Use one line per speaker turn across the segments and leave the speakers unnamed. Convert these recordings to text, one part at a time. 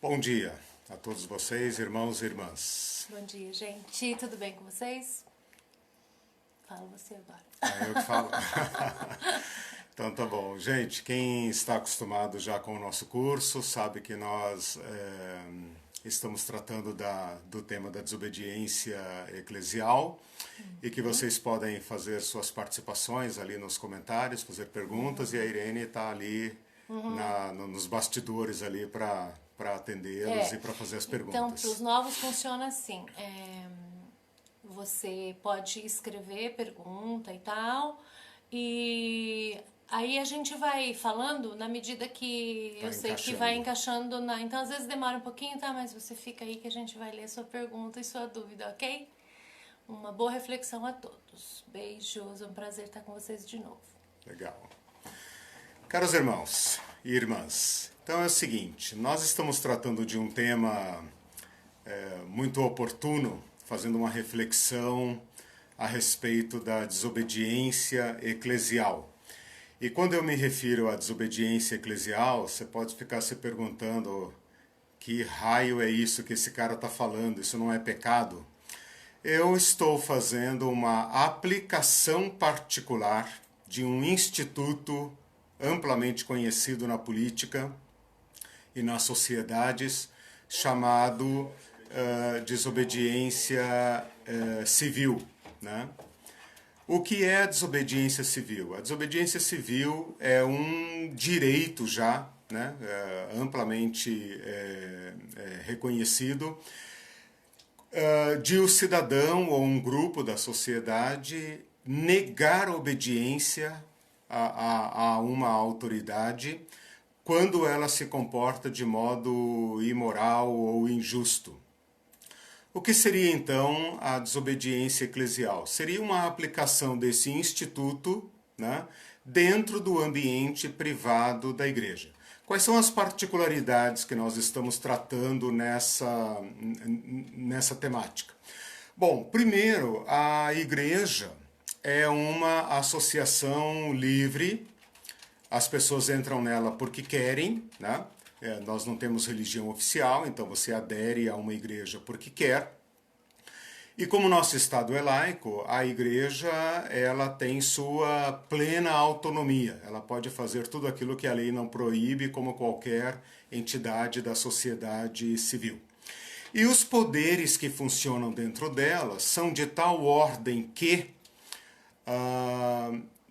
Bom dia a todos vocês, irmãos e irmãs.
Bom dia, gente. Tudo bem com vocês? Fala você agora.
Eu que falo. Então tá bom. Gente, quem está acostumado já com o nosso curso sabe que nós estamos tratando do tema da desobediência eclesial e que vocês podem fazer suas participações ali nos comentários, fazer perguntas e a Irene está ali nos bastidores ali para atendê-los e para fazer as perguntas.
Então, para os novos funciona assim. Você pode escrever pergunta e tal, e aí a gente vai falando na medida que eu sei que vai encaixando na... Então, às vezes demora um pouquinho, tá? Mas você fica aí que a gente vai ler sua pergunta e sua dúvida, ok? Uma boa reflexão a todos. Beijos, é um prazer estar com vocês de novo.
Legal. Caros irmãos e irmãs, então é o seguinte, nós estamos tratando de um tema muito oportuno, fazendo uma reflexão a respeito da desobediência eclesial. E quando eu me refiro à desobediência eclesial, você pode ficar se perguntando que raio é isso que esse cara está falando, isso não é pecado? Eu estou fazendo uma aplicação particular de um instituto amplamente conhecido na política e nas sociedades, chamado desobediência civil, né? O que é a desobediência civil? A desobediência civil é um direito já, né, amplamente reconhecido, de um cidadão ou um grupo da sociedade negar obediência a uma autoridade quando ela se comporta de modo imoral ou injusto. O que seria então a desobediência eclesial? Seria uma aplicação desse instituto, né, dentro do ambiente privado da igreja. Quais são as particularidades que nós estamos tratando nessa temática? Bom, primeiro, a igreja é uma associação livre, as pessoas entram nela porque querem, né? Nós não temos religião oficial, então você adere a uma igreja porque quer. E como nosso Estado é laico, a igreja ela tem sua plena autonomia. Ela pode fazer tudo aquilo que a lei não proíbe, como qualquer entidade da sociedade civil. E os poderes que funcionam dentro dela são de tal ordem que,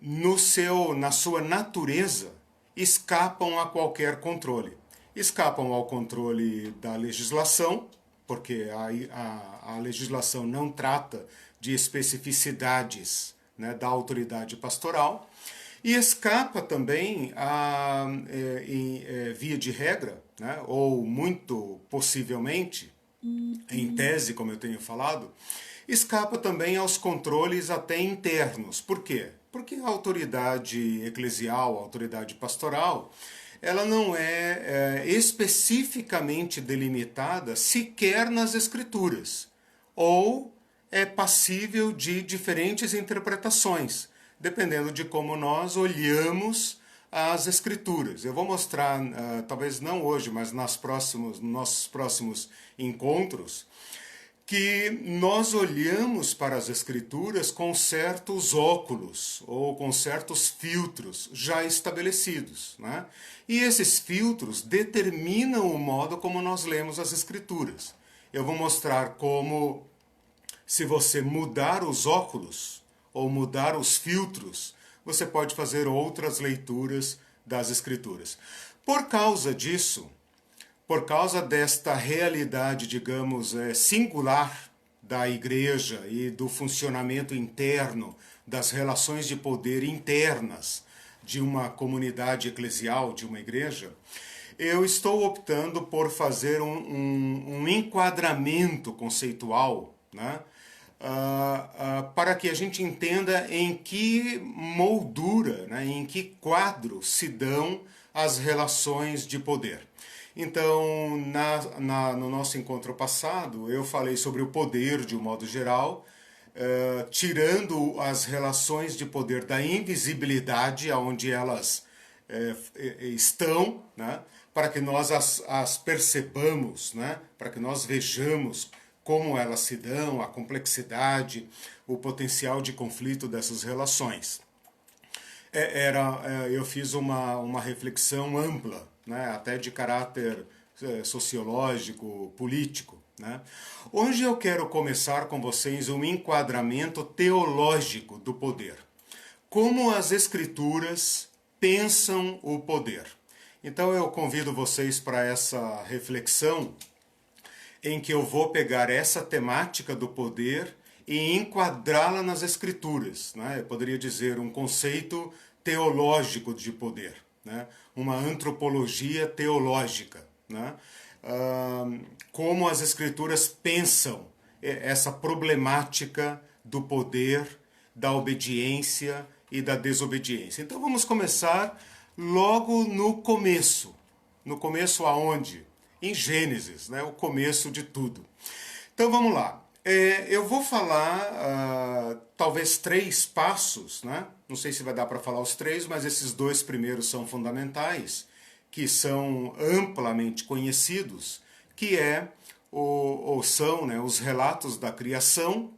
na sua natureza, escapam a qualquer controle. Escapam ao controle da legislação, porque a legislação não trata de especificidades, né, da autoridade pastoral, e escapa também, via de regra, né, ou muito possivelmente, em tese, como eu tenho falado, escapa também aos controles até internos. Por quê? Porque a autoridade eclesial, a autoridade pastoral, ela não é especificamente delimitada sequer nas Escrituras, ou é passível de diferentes interpretações, dependendo de como nós olhamos as Escrituras. Eu vou mostrar, talvez não hoje, mas nos nossos próximos encontros, que nós olhamos para as Escrituras com certos óculos ou com certos filtros já estabelecidos, né? E esses filtros determinam o modo como nós lemos as Escrituras. Eu vou mostrar como, se você mudar os óculos ou mudar os filtros, você pode fazer outras leituras das Escrituras. Por causa disso, por causa desta realidade, digamos, singular da igreja e do funcionamento interno, das relações de poder internas de uma comunidade eclesial, de uma igreja, eu estou optando por fazer um enquadramento conceitual, né, para que a gente entenda em que moldura, né, em que quadro se dão as relações de poder. Então, no nosso encontro passado, eu falei sobre o poder de um modo geral, tirando as relações de poder da invisibilidade, onde elas estão, né, para que nós as percebamos, né? Para que nós vejamos como elas se dão, a complexidade, o potencial de conflito dessas relações. Eu fiz uma reflexão ampla, né? Até de caráter sociológico, político. Né? Hoje eu quero começar com vocês um enquadramento teológico do poder. Como as Escrituras pensam o poder. Então eu convido vocês para essa reflexão em que eu vou pegar essa temática do poder e enquadrá-la nas Escrituras. Né? Eu poderia dizer um conceito teológico de poder, né? Uma antropologia teológica. Né? Como as Escrituras pensam essa problemática do poder, da obediência e da desobediência. Então vamos começar logo no começo. No começo aonde? Em Gênesis, né? O começo de tudo. Então vamos lá. Eu vou falar talvez 3 passos, né? Não sei se vai dar para falar os 3, mas esses 2 primeiros são fundamentais, que são amplamente conhecidos, que são, né, os relatos da criação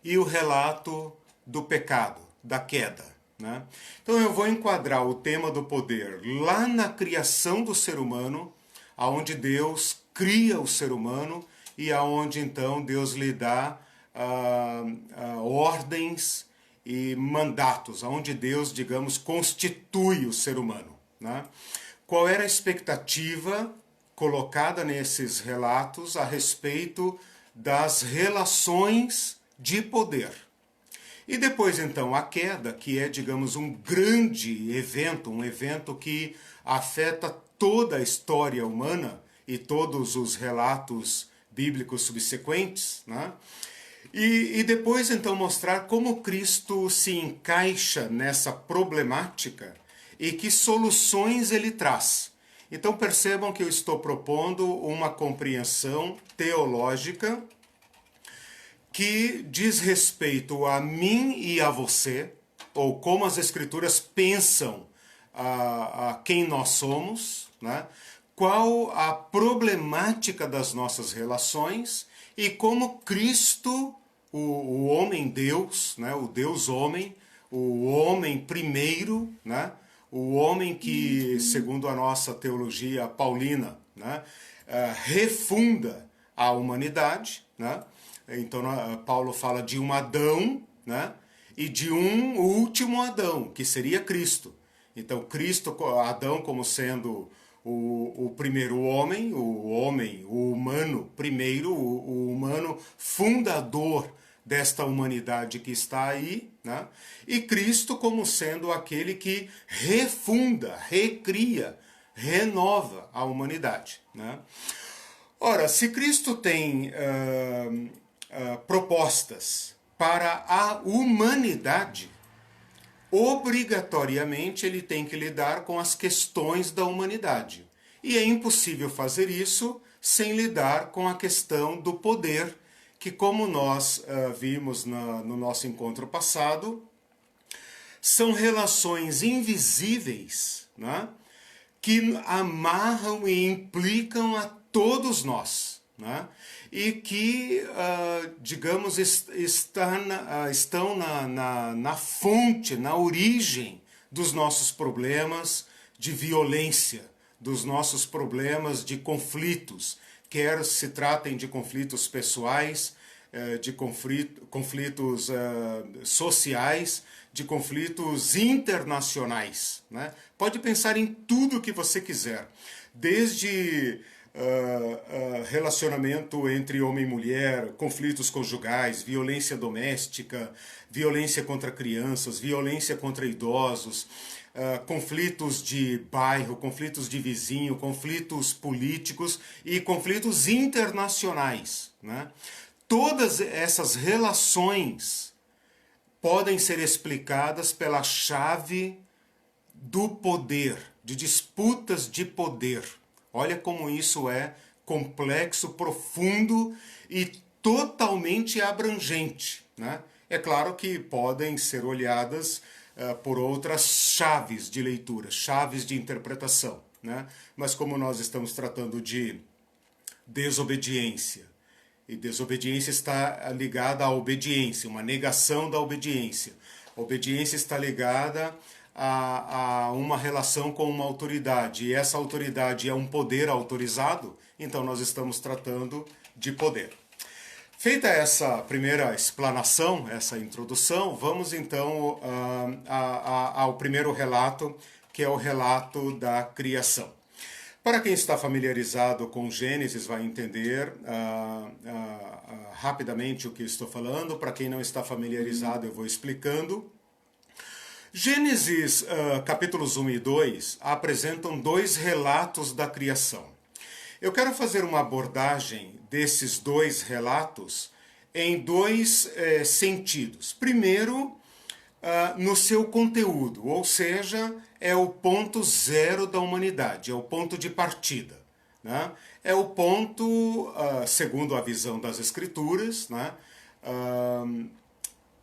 e o relato do pecado, da queda. Né? Então eu vou enquadrar o tema do poder lá na criação do ser humano, aonde Deus cria o ser humano e aonde então Deus lhe dá ordens e mandatos, aonde Deus, digamos, constitui o ser humano. Né? Qual era a expectativa colocada nesses relatos a respeito das relações de poder? E depois, então, a queda, que é, digamos, um grande evento, um evento que afeta toda a história humana e todos os relatos bíblicos subsequentes, né? E depois, então, mostrar como Cristo se encaixa nessa problemática e que soluções ele traz. Então percebam que eu estou propondo uma compreensão teológica que diz respeito a mim e a você, ou como as Escrituras pensam a quem nós somos, né? Qual a problemática das nossas relações e como Cristo, o homem-Deus, né? O Deus-homem, o homem primeiro, né? O homem que, segundo a nossa teologia paulina, né, refunda a humanidade. Né? Então, Paulo fala de um Adão, né, e de um último Adão, que seria Cristo. Então, Cristo, Adão como sendo o primeiro homem, o humano primeiro, o humano fundador desta humanidade que está aí, né? E Cristo como sendo aquele que refunda, recria, renova a humanidade. Né? Ora, se Cristo tem propostas para a humanidade, obrigatoriamente ele tem que lidar com as questões da humanidade. E é impossível fazer isso sem lidar com a questão do poder, que, como nós vimos no nosso encontro passado, são relações invisíveis, né, que amarram e implicam a todos nós, né, e que, digamos, estão na fonte, na origem dos nossos problemas de violência, dos nossos problemas de conflitos, quer se tratem de conflitos pessoais, de conflitos sociais, de conflitos internacionais. Né? Pode pensar em tudo o que você quiser, desde relacionamento entre homem e mulher, conflitos conjugais, violência doméstica, violência contra crianças, violência contra idosos, conflitos de bairro, conflitos de vizinho, conflitos políticos e conflitos internacionais. Né? Todas essas relações podem ser explicadas pela chave do poder, de disputas de poder. Olha como isso é complexo, profundo e totalmente abrangente. Né? É claro que podem ser olhadas por outras chaves de leitura, chaves de interpretação. né? Mas como nós estamos tratando de desobediência, e desobediência está ligada à obediência, uma negação da obediência. A obediência está ligada a uma relação com uma autoridade, e essa autoridade é um poder autorizado, então nós estamos tratando de poder. Feita essa primeira explanação, essa introdução, vamos então ao primeiro relato, que é o relato da criação. Para quem está familiarizado com Gênesis vai entender rapidamente o que estou falando. Para quem não está familiarizado, eu vou explicando. Gênesis capítulos 1 e 2 apresentam dois relatos da criação. Eu quero fazer uma abordagem desses dois relatos em dois sentidos. Primeiro, no seu conteúdo, ou seja, é o ponto zero da humanidade, é o ponto de partida, né? É o ponto, segundo a visão das Escrituras, né?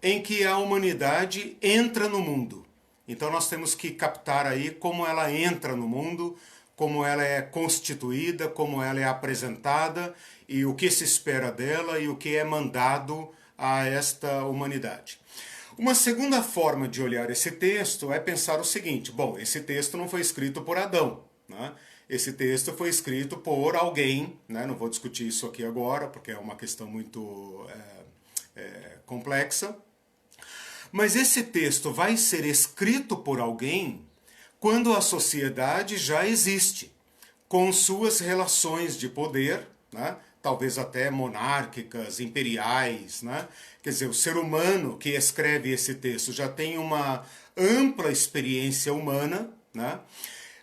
Em que a humanidade entra no mundo. Então nós temos que captar aí como ela entra no mundo, como ela é constituída, como ela é apresentada e o que se espera dela e o que é mandado a esta humanidade. Uma segunda forma de olhar esse texto é pensar o seguinte: bom, esse texto não foi escrito por Adão, né? Esse texto foi escrito por alguém, né? Não vou discutir isso aqui agora, porque é uma questão muito complexa. Mas esse texto vai ser escrito por alguém quando a sociedade já existe, com suas relações de poder, né? Talvez até monárquicas, imperiais, né? Quer dizer, o ser humano que escreve esse texto já tem uma ampla experiência humana, né?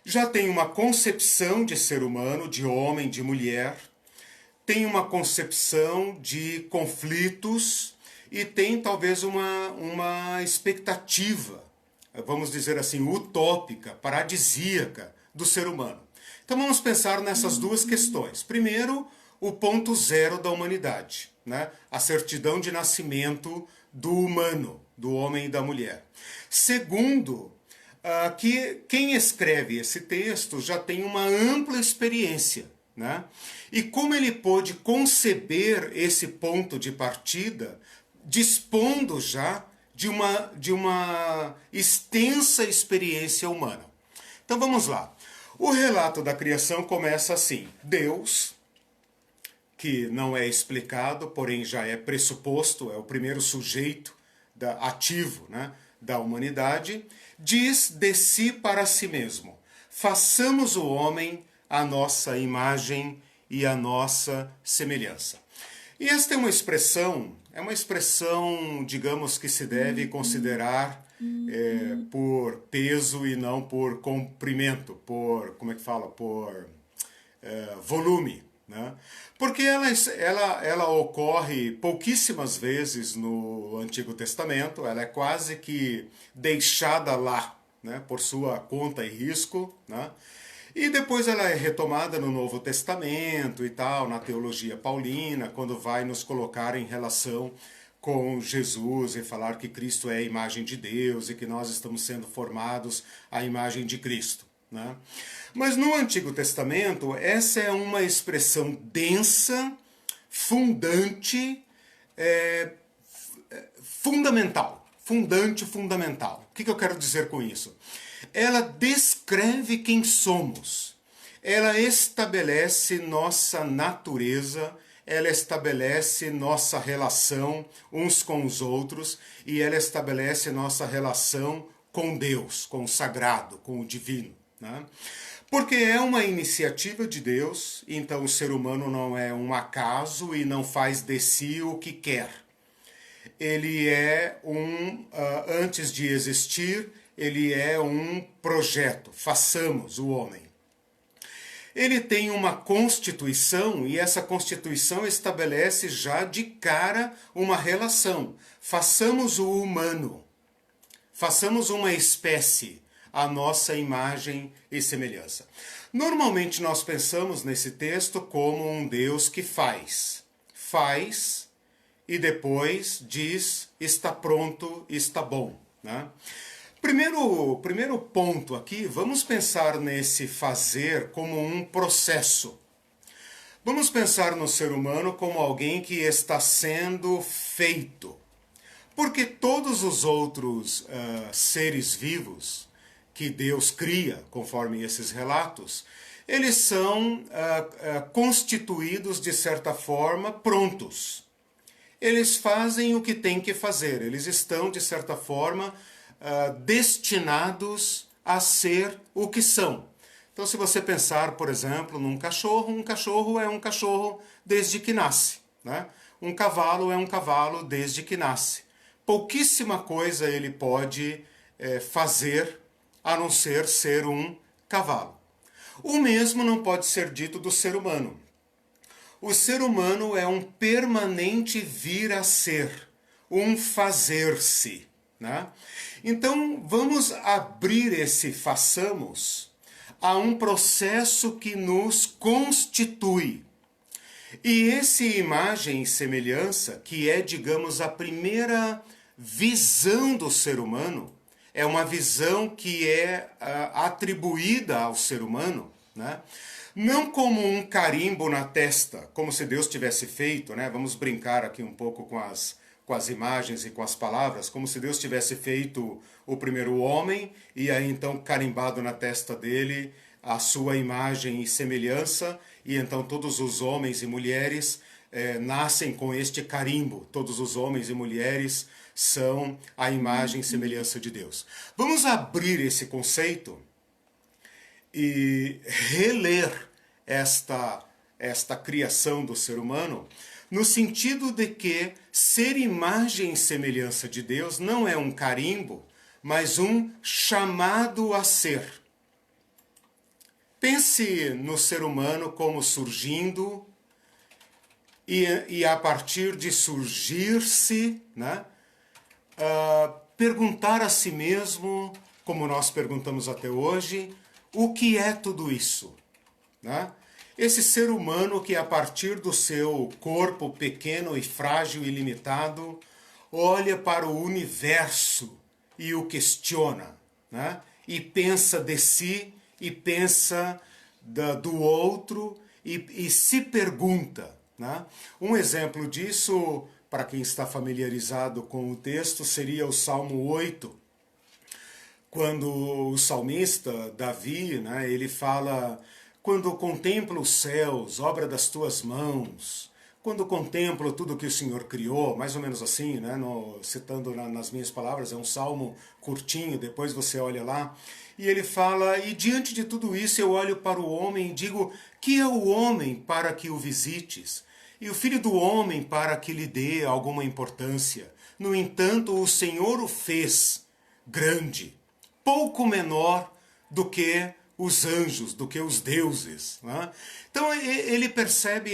Já tem uma concepção de ser humano, de homem, de mulher, tem uma concepção de conflitos e tem talvez uma expectativa, vamos dizer assim, utópica, paradisíaca do ser humano. Então vamos pensar nessas duas questões. Primeiro, o ponto zero da humanidade, né? A certidão de nascimento do humano, do homem e da mulher. Segundo, que quem escreve esse texto já tem uma ampla experiência, né? E como ele pôde conceber esse ponto de partida, dispondo já de uma extensa experiência humana. Então vamos lá. O relato da criação começa assim: Deus, que não é explicado, porém já é pressuposto, é o primeiro sujeito ativo, né, da humanidade, diz de si para si mesmo: façamos o homem à nossa imagem e à nossa semelhança. E esta é uma expressão, digamos, que se deve considerar por peso e não por comprimento, por, como é que fala, por volume, né? Porque ela ocorre pouquíssimas vezes no Antigo Testamento, ela é quase que deixada lá, né, por sua conta e risco, né? E depois ela é retomada no Novo Testamento e tal, na teologia paulina, quando vai nos colocar em relação com Jesus e falar que Cristo é a imagem de Deus e que nós estamos sendo formados à imagem de Cristo, né? Mas no Antigo Testamento, essa é uma expressão densa, fundante, fundamental. Fundamental. O que eu quero dizer com isso? Ela descreve quem somos. Ela estabelece nossa natureza, ela estabelece nossa relação uns com os outros e ela estabelece nossa relação com Deus, com o sagrado, com o divino, né? Porque é uma iniciativa de Deus, então o ser humano não é um acaso e não faz de si o que quer. Ele é antes de existir, ele é um projeto. Façamos o homem. Ele tem uma constituição e essa constituição estabelece já de cara uma relação. Façamos o humano. Façamos uma espécie à nossa imagem e semelhança. Normalmente nós pensamos nesse texto como um Deus que faz. Faz e depois diz: está pronto, está bom, né? Primeiro ponto aqui, vamos pensar nesse fazer como um processo. Vamos pensar no ser humano como alguém que está sendo feito. Porque todos os outros seres vivos que Deus cria, conforme esses relatos, eles são constituídos, de certa forma, prontos. Eles fazem o que têm que fazer, eles estão, de certa forma, destinados a ser o que são. Então, se você pensar, por exemplo, num cachorro, um cachorro é um cachorro desde que nasce, né? Um cavalo é um cavalo desde que nasce. Pouquíssima coisa ele pode fazer a não ser um cavalo. O mesmo não pode ser dito do ser humano. O ser humano é um permanente vir a ser, um fazer-se, né? Então, vamos abrir esse façamos a um processo que nos constitui. E esse imagem e semelhança, que é, digamos, a primeira visão do ser humano, é uma visão que é atribuída ao ser humano, né? Não como um carimbo na testa, como se Deus tivesse feito, né? Vamos brincar aqui um pouco com as imagens e com as palavras, como se Deus tivesse feito o primeiro homem e aí então carimbado na testa dele a sua imagem e semelhança, e então todos os homens e mulheres nascem com este carimbo. Todos os homens e mulheres são a imagem e semelhança de Deus. Vamos abrir esse conceito e reler esta criação do ser humano, no sentido de que ser imagem e semelhança de Deus não é um carimbo, mas um chamado a ser. Pense no ser humano como surgindo e a partir de surgir-se, né, perguntar a si mesmo, como nós perguntamos até hoje, o que é tudo isso? Né? Esse ser humano que a partir do seu corpo pequeno e frágil e limitado, olha para o universo e o questiona, né? E pensa de si, e pensa do outro, e se pergunta, né? Um exemplo disso, para quem está familiarizado com o texto, seria o Salmo 8, quando o salmista Davi, né, ele fala: quando contemplo os céus, obra das tuas mãos, quando contemplo tudo que o Senhor criou, mais ou menos assim, né, citando nas minhas palavras, é um salmo curtinho, depois você olha lá, e ele fala: e diante de tudo isso eu olho para o homem e digo, que é o homem para que o visites? E o filho do homem para que lhe dê alguma importância? No entanto, o Senhor o fez grande, pouco menor do que os anjos, do que os deuses, né? Então ele percebe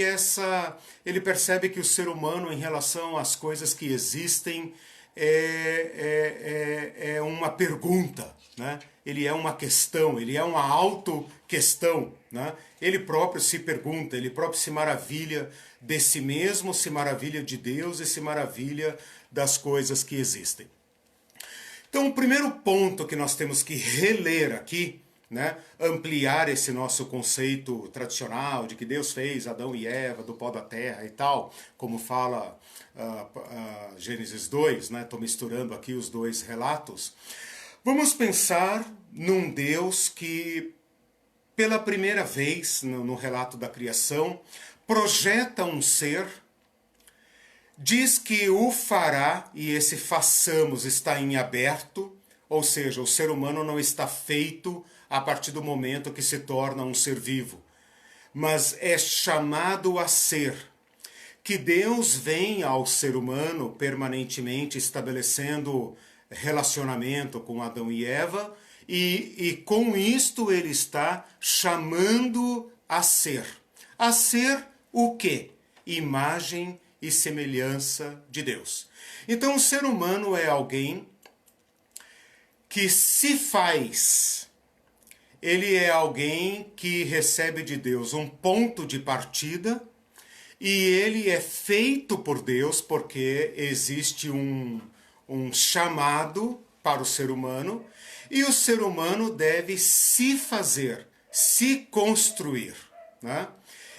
que o ser humano, em relação às coisas que existem, é uma pergunta, né? Ele é uma questão, ele é uma auto-questão, né? Ele próprio se pergunta, ele próprio se maravilha de si mesmo, se maravilha de Deus e se maravilha das coisas que existem. Então, o primeiro ponto que nós temos que reler aqui, né, ampliar esse nosso conceito tradicional de que Deus fez Adão e Eva do pó da terra e tal, como fala Gênesis 2, né, estou misturando aqui os dois relatos. Vamos pensar num Deus que, pela primeira vez no relato da criação, projeta um ser, diz que o fará, e esse façamos está em aberto, ou seja, o ser humano não está feito a partir do momento que se torna um ser vivo, mas é chamado a ser. Que Deus vem ao ser humano permanentemente estabelecendo relacionamento com Adão e Eva, e com isto ele está chamando a ser. A ser o quê? Imagem e semelhança de Deus. Então o ser humano é alguém que se faz. Ele é alguém que recebe de Deus um ponto de partida e ele é feito por Deus porque existe um chamado para o ser humano E o ser humano deve se fazer, se construir, né?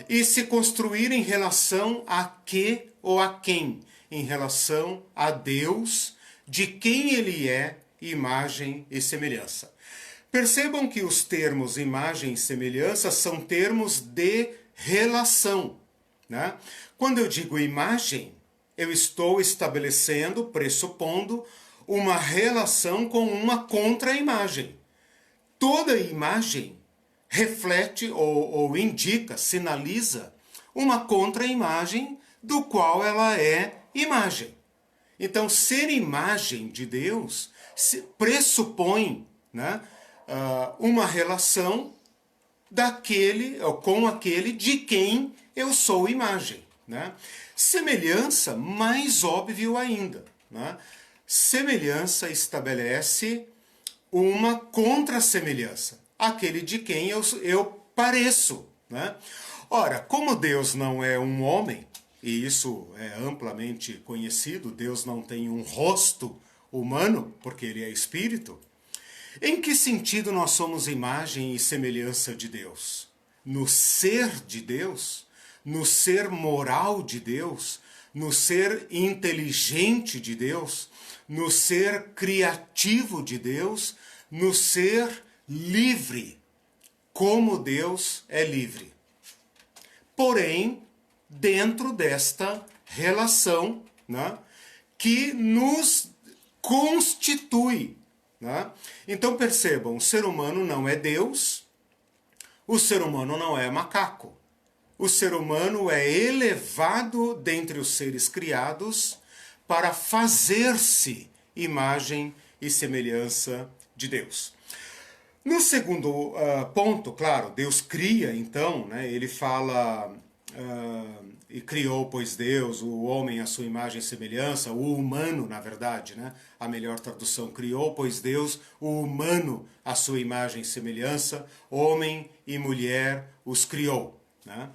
E se construir em relação a que ou a quem? Em relação a Deus, de quem ele é, imagem e semelhança. Percebam que os termos imagem e semelhança são termos de relação, né? Quando eu digo imagem, eu estou estabelecendo, pressupondo, uma relação com uma contra-imagem. Toda imagem reflete ou indica, sinaliza uma contra-imagem do qual ela é imagem. Então, ser imagem de Deus pressupõe, né, uma relação com aquele de quem eu sou imagem, né? Semelhança, mais óbvio ainda, né? Semelhança estabelece uma contra-semelhança, aquele de quem eu pareço, né? Ora, como Deus não é um homem, e isso é amplamente conhecido, Deus não tem um rosto humano, porque ele é espírito. Em que sentido nós somos imagem e semelhança de Deus? No ser de Deus? No ser moral de Deus? No ser inteligente de Deus? No ser criativo de Deus? No ser livre, como Deus é livre. Porém, dentro desta relação, né, que nos constitui, né? Então percebam, o ser humano não é Deus, o ser humano não é macaco. O ser humano é elevado dentre os seres criados para fazer-se imagem e semelhança de Deus. No segundo ponto, claro, Deus cria, então, né, ele fala... e criou, pois, Deus, o homem à sua imagem e semelhança, o humano, na verdade, né? A melhor tradução, criou, pois, Deus, o humano à sua imagem e semelhança, homem e mulher os criou, né?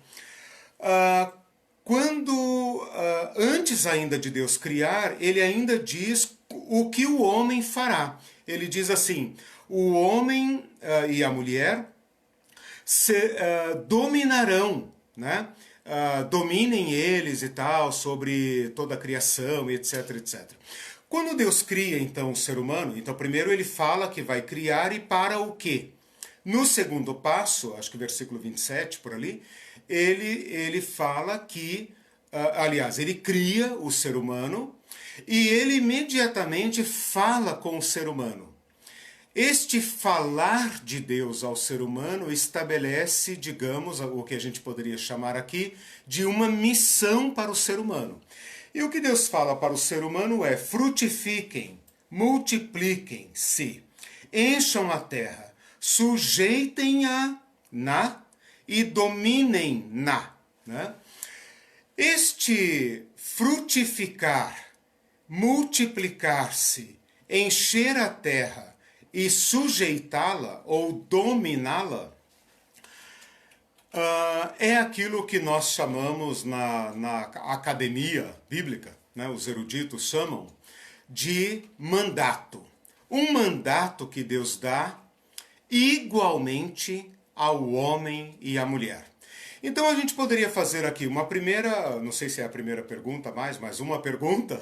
Antes ainda de Deus criar, ele ainda diz o que o homem fará. Ele diz assim, o homem e a mulher dominarão, né? Dominem eles e tal, sobre toda a criação, etc, etc. Quando Deus cria, então, o ser humano, então primeiro ele fala que vai criar e para o quê? No segundo passo, acho que versículo 27, por ali, ele fala que, aliás, ele cria o ser humano e ele imediatamente fala com o ser humano. Este falar de Deus ao ser humano estabelece, digamos, o que a gente poderia chamar aqui de uma missão para o ser humano. E o que Deus fala para o ser humano é: frutifiquem, multipliquem-se, encham a terra, sujeitem-a e dominem-na. Né? Este frutificar, multiplicar-se, encher a terra e sujeitá-la ou dominá-la é aquilo que nós chamamos na academia bíblica, né, os eruditos chamam de mandato. Um mandato que Deus dá igualmente ao homem e à mulher. Então a gente poderia fazer aqui uma primeira, não sei se é a primeira pergunta mas uma pergunta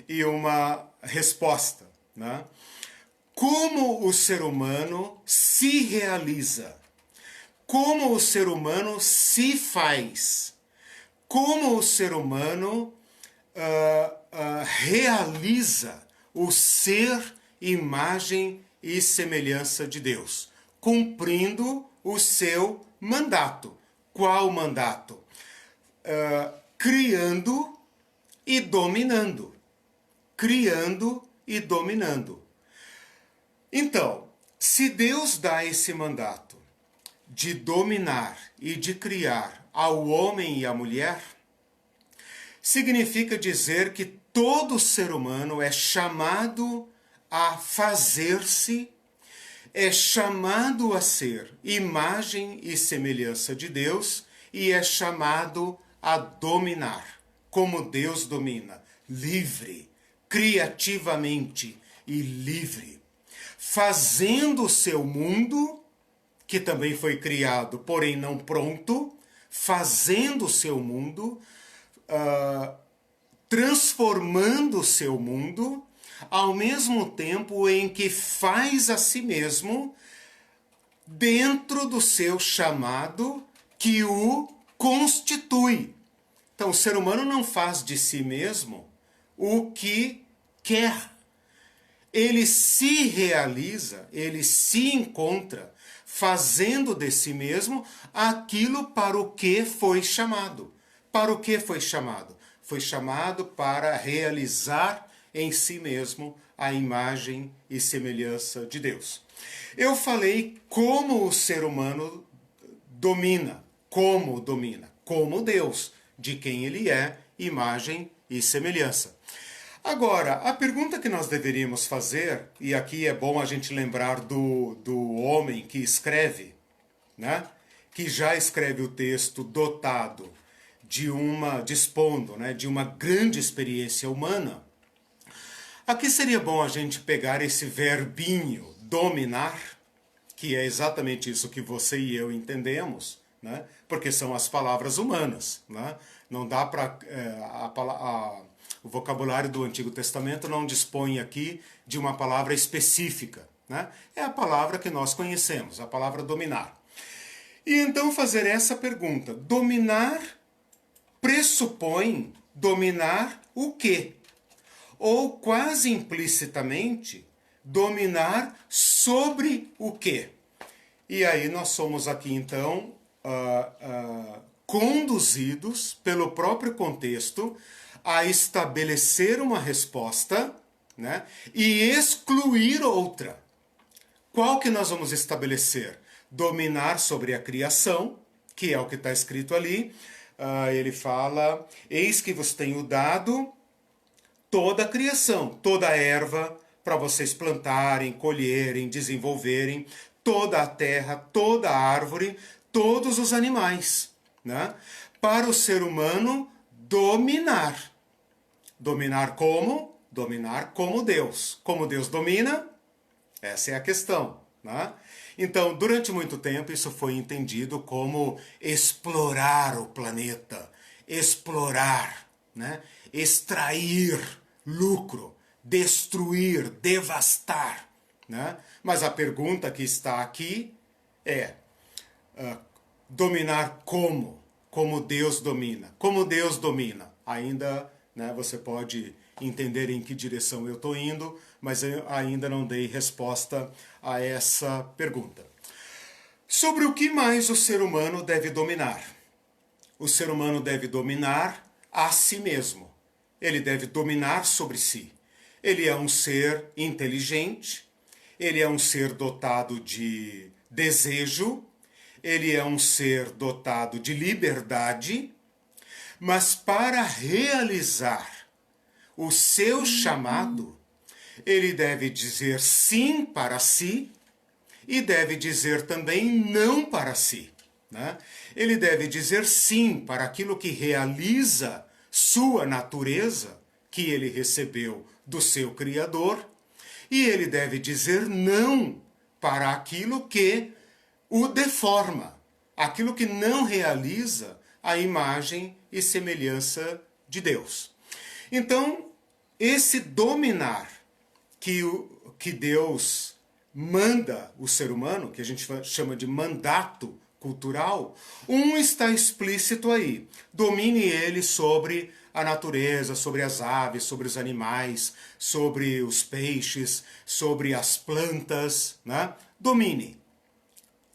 e uma resposta, né? Como o ser humano se realiza? Como o ser humano se faz? Como o ser humano realiza o ser, imagem e semelhança de Deus? Cumprindo o seu mandato. Qual mandato? Criando e dominando. Criando e dominando. Então, se Deus dá esse mandato de dominar e de criar ao homem e à mulher, significa dizer que todo ser humano é chamado a fazer-se, é chamado a ser imagem e semelhança de Deus e é chamado a dominar, como Deus domina, livre, criativamente e livre. fazendo o seu mundo, que também foi criado, porém não pronto, fazendo o seu mundo, transformando o seu mundo, ao mesmo tempo em que faz a si mesmo dentro do seu chamado que o constitui. Então, o ser humano não faz de si mesmo o que quer. Ele se realiza, ele se encontra fazendo de si mesmo aquilo para o que foi chamado. Para o que foi chamado? Foi chamado para realizar em si mesmo a imagem e semelhança de Deus. Eu falei como o ser humano domina, como Deus, de quem ele é, imagem e semelhança. Agora, a pergunta que nós deveríamos fazer, e aqui é bom a gente lembrar do homem que escreve, né? Que já escreve o texto dotado dispondo, né, de uma grande experiência humana. Aqui seria bom a gente pegar esse verbinho dominar, que é exatamente isso que você e eu entendemos, né? Porque são as palavras humanas, né? Não dá para o vocabulário do Antigo Testamento não dispõe aqui de uma palavra específica, né? É a palavra que nós conhecemos, a palavra dominar. E então fazer essa pergunta: dominar pressupõe dominar o quê? Ou quase implicitamente dominar sobre o quê? E aí nós somos aqui então conduzidos pelo próprio contexto a estabelecer uma resposta, né, e excluir outra. Qual que nós vamos estabelecer? Dominar sobre a criação, que é o que está escrito ali. Ele fala: eis que vos tenho dado toda a criação, toda a erva para vocês plantarem, colherem, desenvolverem, toda a terra, toda a árvore, todos os animais, né? Para o ser humano dominar. Dominar como? Dominar como Deus. Como Deus domina? Essa é a questão, né? Então, durante muito tempo, isso foi entendido como explorar o planeta, explorar, né? Extrair lucro, destruir, devastar, né? Mas a pergunta que está aqui é: dominar como? Como Deus domina. Como Deus domina? Ainda, né, você pode entender em que direção eu estou indo, mas eu ainda não dei resposta a essa pergunta. Sobre o que mais o ser humano deve dominar? O ser humano deve dominar a si mesmo. Ele deve dominar sobre si. Ele é um ser inteligente, ele é um ser dotado de desejo, ele é um ser dotado de liberdade, mas para realizar o seu chamado, ele deve dizer sim para si e deve dizer também não para si, né? Ele deve dizer sim para aquilo que realiza sua natureza, que ele recebeu do seu Criador, e ele deve dizer não para aquilo que o deforma, aquilo que não realiza a imagem e semelhança de Deus. Então, esse dominar que Deus manda o ser humano, que a gente chama de mandato cultural, está explícito aí. Domine ele sobre a natureza, sobre as aves, sobre os animais, sobre os peixes, sobre as plantas, né? Domine.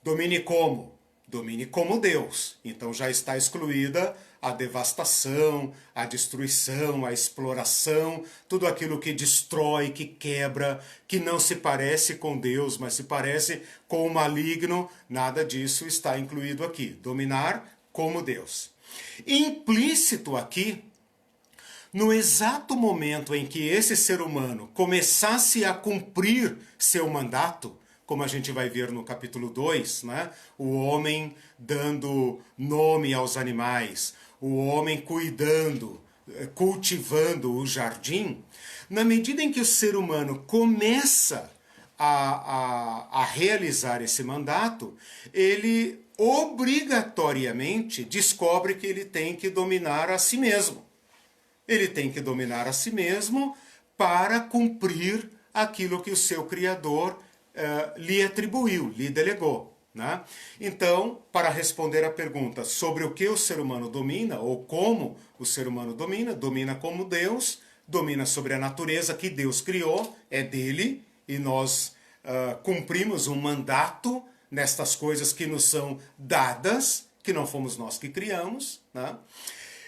Domine como? Domine como Deus. Então já está excluída a devastação, a destruição, a exploração, tudo aquilo que destrói, que quebra, que não se parece com Deus, mas se parece com o maligno, nada disso está incluído aqui. Dominar como Deus. Implícito aqui, no exato momento em que esse ser humano começasse a cumprir seu mandato, como a gente vai ver no capítulo 2, né? O homem dando nome aos animais, o homem cuidando, cultivando o jardim, na medida em que o ser humano começa a realizar esse mandato, ele obrigatoriamente descobre que ele tem que dominar a si mesmo. Ele tem que dominar a si mesmo para cumprir aquilo que o seu Criador lhe atribuiu, lhe delegou. Né? Então, para responder à pergunta sobre o que o ser humano domina, ou como o ser humano domina como Deus, domina sobre a natureza que Deus criou, é dele, e nós cumprimos um mandato nestas coisas que nos são dadas, que não fomos nós que criamos, né?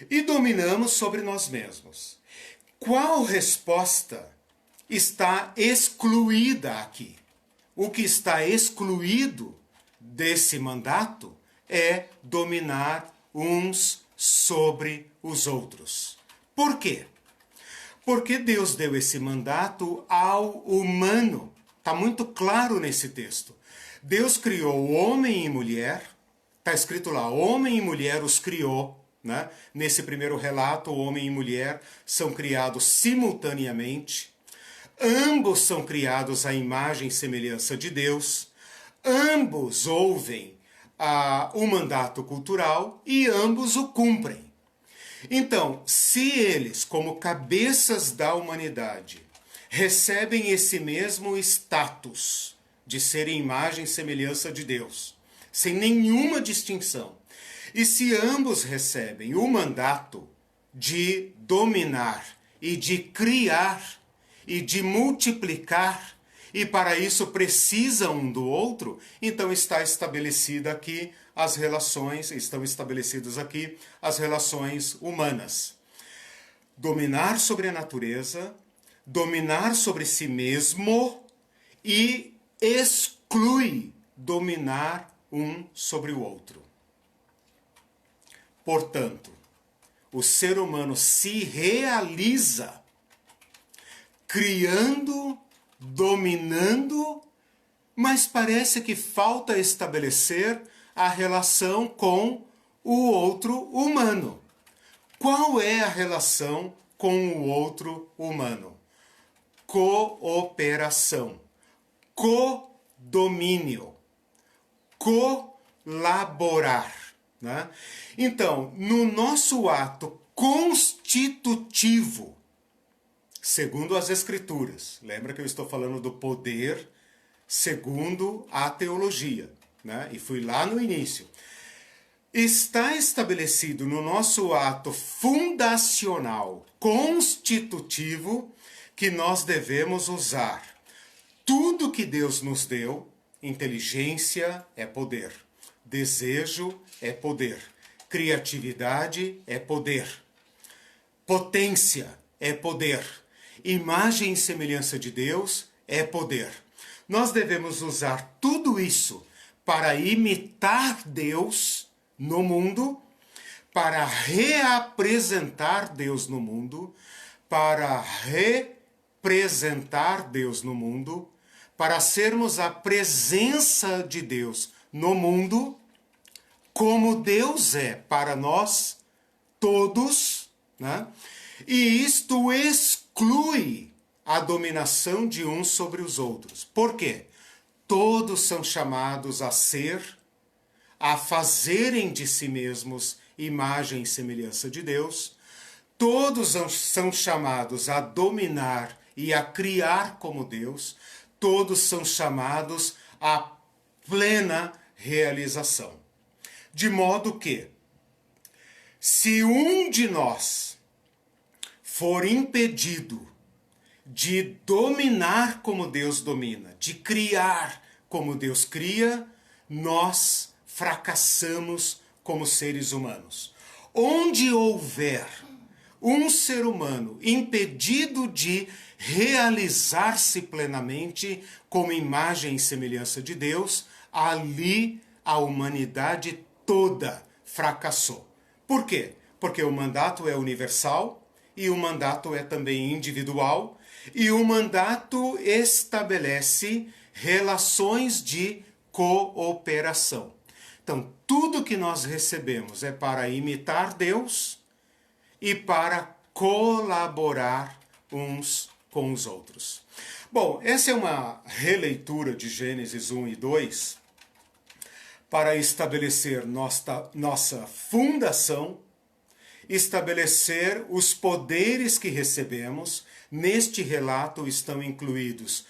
E dominamos sobre nós mesmos. Qual resposta está excluída aqui? O que está excluído desse mandato é dominar uns sobre os outros. Por quê? Porque Deus deu esse mandato ao humano. Está muito claro nesse texto. Deus criou homem e mulher. Está escrito lá, homem e mulher os criou. Né? Nesse primeiro relato, homem e mulher são criados simultaneamente. Ambos são criados à imagem e semelhança de Deus. Ambos ouvem o mandato cultural e ambos o cumprem. Então, se eles, como cabeças da humanidade, recebem esse mesmo status de serem imagem e semelhança de Deus, sem nenhuma distinção, e se ambos recebem o mandato de dominar e de criar e de multiplicar, e para isso precisam um do outro, então estão estabelecidas aqui as relações humanas. Dominar sobre a natureza, dominar sobre si mesmo e exclui dominar um sobre o outro. Portanto, o ser humano se realiza criando, dominando, mas parece que falta estabelecer a relação com o outro humano. Qual é a relação com o outro humano? Cooperação, codomínio, colaborar. Né? Então, no nosso ato constitutivo, segundo as Escrituras, lembra que eu estou falando do poder segundo a teologia, né? E fui lá no início. Está estabelecido no nosso ato fundacional, constitutivo, que nós devemos usar tudo que Deus nos deu. Inteligência é poder, desejo é poder, criatividade é poder, potência é poder, imagem e semelhança de Deus é poder. Nós devemos usar tudo isso para imitar Deus no mundo, para reapresentar Deus no mundo, para representar Deus no mundo, para sermos a presença de Deus no mundo, como Deus é para nós todos, né? E isto exclui a dominação de uns sobre os outros. Por quê? Todos são chamados a ser, a fazerem de si mesmos imagem e semelhança de Deus. Todos são chamados a dominar e a criar como Deus. Todos são chamados à plena realização. De modo que, se um de nós for impedido de dominar como Deus domina, de criar como Deus cria, nós fracassamos como seres humanos. Onde houver um ser humano impedido de realizar-se plenamente como imagem e semelhança de Deus, ali a humanidade toda fracassou. Por quê? Porque o mandato é universal e o mandato é também individual, e o mandato estabelece relações de cooperação. Então, tudo que nós recebemos é para imitar Deus e para colaborar uns com os outros. Bom, essa é uma releitura de Gênesis 1 e 2 para estabelecer nossa fundação, estabelecer os poderes que recebemos. Neste relato estão incluídos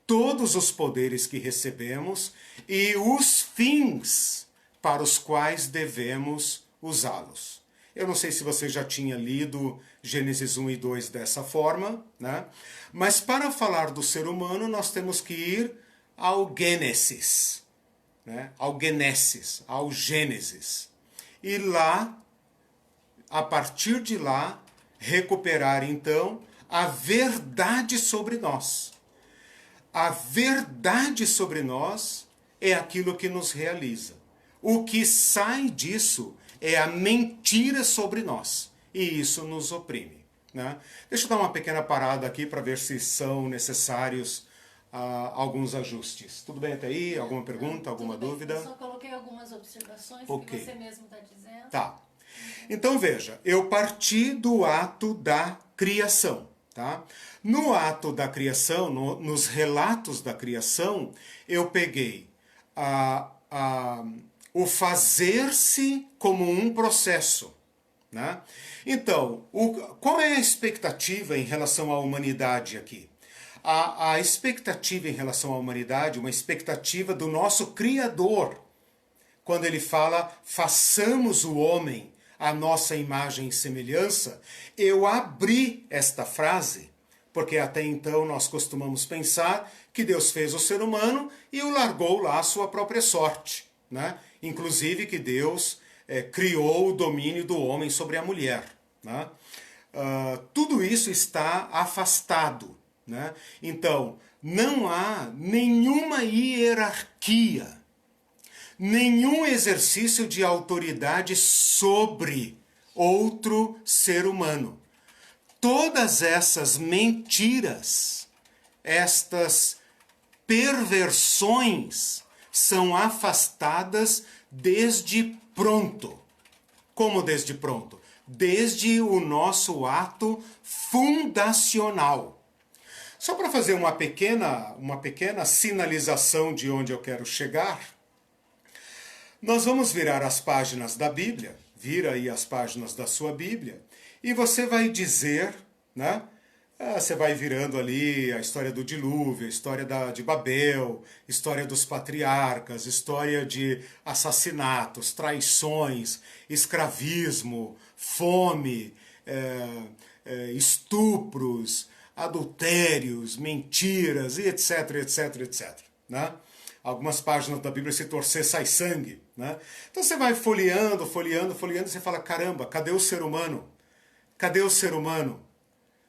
todos os poderes que recebemos e os fins para os quais devemos usá-los. Eu não sei se você já tinha lido Gênesis 1 e 2 dessa forma, né? Mas para falar do ser humano, nós temos que ir ao Gênesis, né? Ao Gênesis. E lá, a partir de lá, recuperar então a verdade sobre nós. A verdade sobre nós é aquilo que nos realiza. O que sai disso é a mentira sobre nós. E isso nos oprime, né? Deixa eu dar uma pequena parada aqui para ver se são necessários alguns ajustes. Tudo bem até aí? Alguma pergunta, alguma dúvida?
Eu só coloquei algumas observações que você mesmo está dizendo.
Tá. Então veja, eu parti do ato da criação. Tá? No ato da criação, nos relatos da criação, eu peguei o fazer-se como um processo. Né? Então, qual é a expectativa em relação à humanidade aqui? A expectativa em relação à humanidade, uma expectativa do nosso Criador, quando ele fala, façamos o homem a nossa imagem e semelhança, eu abri esta frase, porque até então nós costumamos pensar que Deus fez o ser humano e o largou lá à sua própria sorte, né? Inclusive que Deus criou o domínio do homem sobre a mulher, né? Tudo isso está afastado, né? Então, não há nenhuma hierarquia, nenhum exercício de autoridade sobre outro ser humano. Todas essas mentiras, estas perversões, são afastadas desde pronto. Como desde pronto? Desde o nosso ato fundacional. Só para fazer uma pequena sinalização de onde eu quero chegar, nós vamos virar as páginas da Bíblia, vira aí as páginas da sua Bíblia, e você vai dizer, né? Você vai virando ali a história do dilúvio, a história de Babel, história dos patriarcas, história de assassinatos, traições, escravismo, fome, estupros, adultérios, mentiras, e etc, etc, etc. Né? Algumas páginas da Bíblia, se torcer, sai sangue. Né? Então você vai folheando, e você fala, caramba, cadê o ser humano? Cadê o ser humano?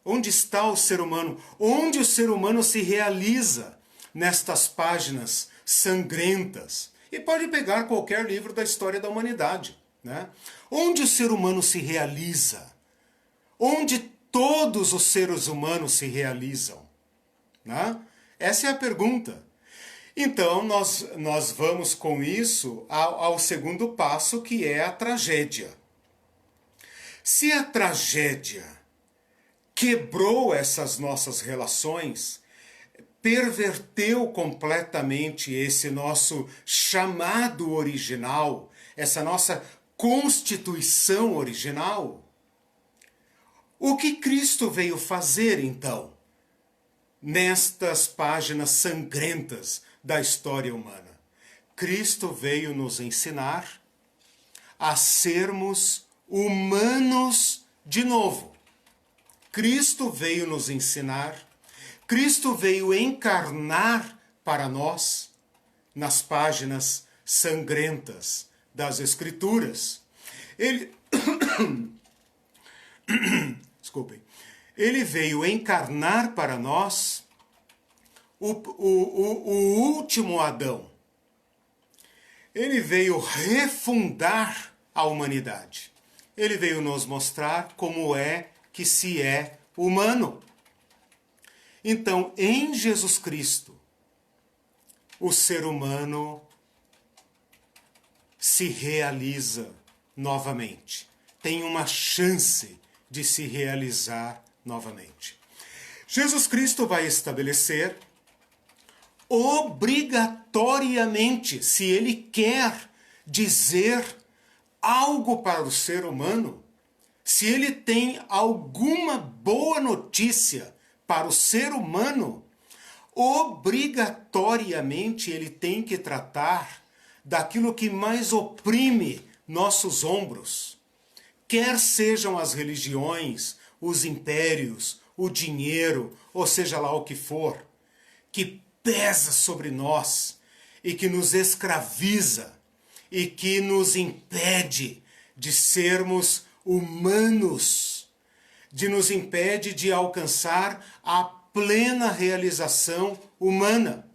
Onde está o ser humano? Onde o ser humano se realiza nestas páginas sangrentas? E pode pegar qualquer livro da história da humanidade. Né? Onde o ser humano se realiza? Onde todos os seres humanos se realizam? Né? Essa é a pergunta. Então, nós vamos com isso ao segundo passo, que é a tragédia. Se a tragédia quebrou essas nossas relações, perverteu completamente esse nosso chamado original, essa nossa constituição original, o que Cristo veio fazer, então, nestas páginas sangrentas da história humana? Cristo veio nos ensinar a sermos humanos de novo. Cristo veio nos ensinar, Cristo veio encarnar para nós nas páginas sangrentas das Escrituras. Desculpem. Ele veio encarnar para nós o último Adão. Ele veio refundar a humanidade. Ele veio nos mostrar como é que se é humano. Então, em Jesus Cristo, o ser humano se realiza novamente. Tem uma chance de se realizar novamente. Jesus Cristo vai estabelecer obrigatoriamente, se ele quer dizer algo para o ser humano, se ele tem alguma boa notícia para o ser humano, obrigatoriamente ele tem que tratar daquilo que mais oprime nossos ombros, quer sejam as religiões, os impérios, o dinheiro, ou seja lá o que for, que pesa sobre nós e que nos escraviza e que nos impede de sermos humanos, nos impede de alcançar a plena realização humana.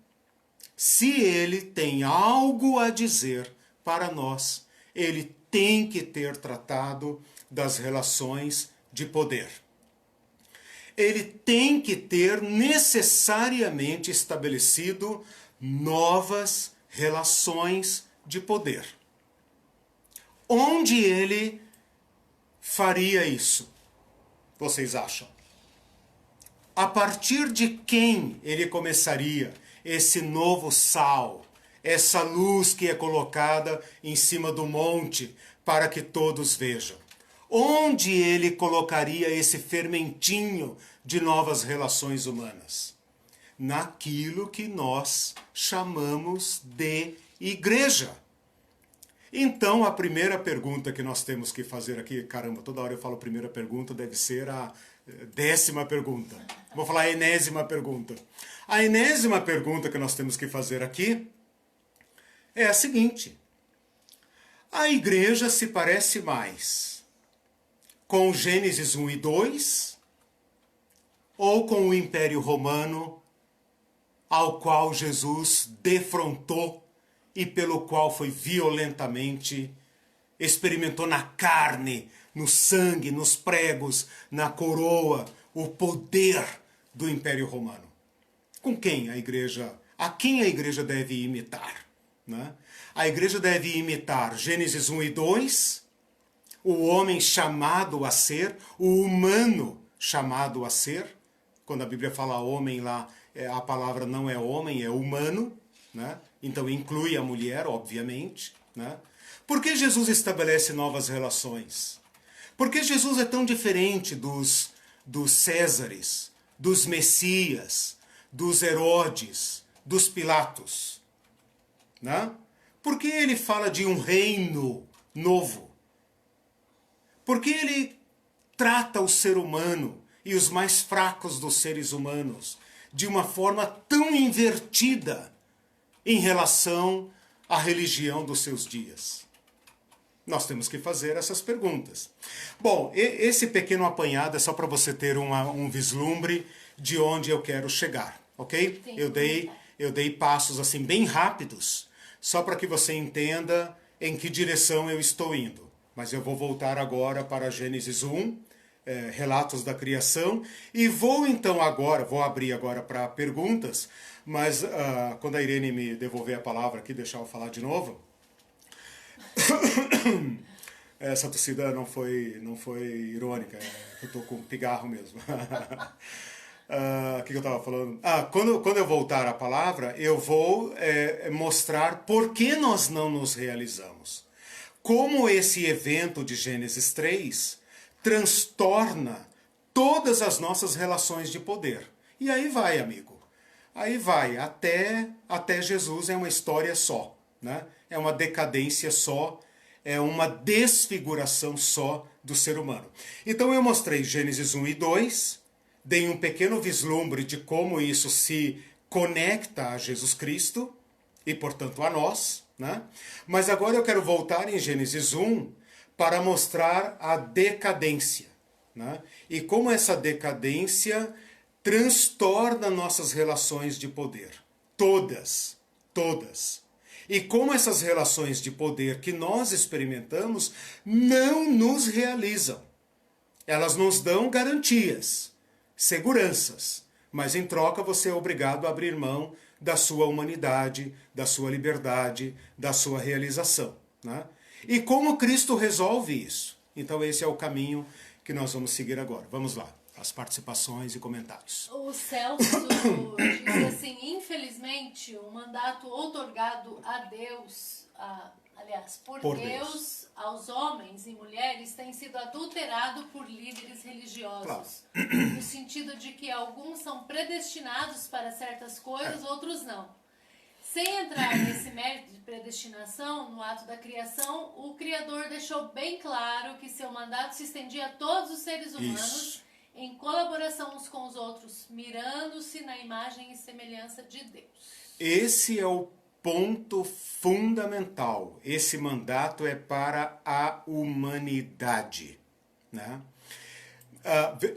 Se ele tem algo a dizer para nós, ele tem que ter tratado das relações de poder. Ele tem que ter necessariamente estabelecido novas relações de poder. Onde ele faria isso? Vocês acham? A partir de quem ele começaria esse novo sal, essa luz que é colocada em cima do monte para que todos vejam? Onde ele colocaria esse fermentinho de novas relações humanas? Naquilo que nós chamamos de igreja. Então, a primeira pergunta que nós temos que fazer aqui, caramba, toda hora eu falo primeira pergunta, deve ser a 10ª pergunta. Vou falar a enésima pergunta. A enésima pergunta que nós temos que fazer aqui é a seguinte: a igreja se parece mais com Gênesis 1 e 2 ou com o Império Romano, ao qual Jesus defrontou e pelo qual foi violentamente, experimentou na carne, no sangue, nos pregos, na coroa, o poder do Império Romano? Com quem a igreja deve imitar? Né? A igreja deve imitar Gênesis 1 e 2, o homem chamado a ser, o humano chamado a ser. Quando a Bíblia fala homem lá, a palavra não é homem, é humano, né? Então inclui a mulher, obviamente. Né? Por que Jesus estabelece novas relações? Por que Jesus é tão diferente dos Césares, dos Messias, dos Herodes, dos Pilatos? Né? Por que ele fala de um reino novo? Por que ele trata o ser humano e os mais fracos dos seres humanos de uma forma tão invertida em relação à religião dos seus dias? Nós temos que fazer essas perguntas. Bom, esse pequeno apanhado é só para você ter um vislumbre de onde eu quero chegar, ok? Eu dei passos assim bem rápidos, só para que você entenda em que direção eu estou indo. Mas eu vou voltar agora para Gênesis 1, relatos da criação, e vou abrir agora para perguntas, mas quando a Irene me devolver a palavra aqui, deixar eu falar de novo. Essa tossida não foi irônica, eu estou com pigarro mesmo. O que eu estava falando? Quando eu voltar à palavra, eu vou mostrar por que nós não nos realizamos. Como esse evento de Gênesis 3 transtorna todas as nossas relações de poder. E aí vai, amigo. Aí vai, até Jesus é uma história só. Né? É uma decadência só, é uma desfiguração só do ser humano. Então eu mostrei Gênesis 1 e 2, dei um pequeno vislumbre de como isso se conecta a Jesus Cristo e, portanto, a nós. Né? Mas agora eu quero voltar em Gênesis 1 para mostrar a decadência. Né? E como essa decadência transtorna nossas relações de poder. Todas. E como essas relações de poder que nós experimentamos não nos realizam. Elas nos dão garantias, seguranças, mas em troca você é obrigado a abrir mão da sua humanidade, da sua liberdade, da sua realização. Né? E como Cristo resolve isso? Então esse é o caminho que nós vamos seguir agora. Vamos lá. as participações e comentários.
O Celso diz assim, infelizmente, o mandato outorgado a Deus, por Deus, aos homens e mulheres, tem sido adulterado por líderes religiosos. Claro. No sentido de que alguns são predestinados para certas coisas, outros não. Sem entrar nesse mérito de predestinação, no ato da criação, o Criador deixou bem claro que seu mandato se estendia a todos os seres humanos, em colaboração uns com os outros, mirando-se na imagem e semelhança de Deus.
Esse é o ponto fundamental. Esse mandato é para a humanidade, né?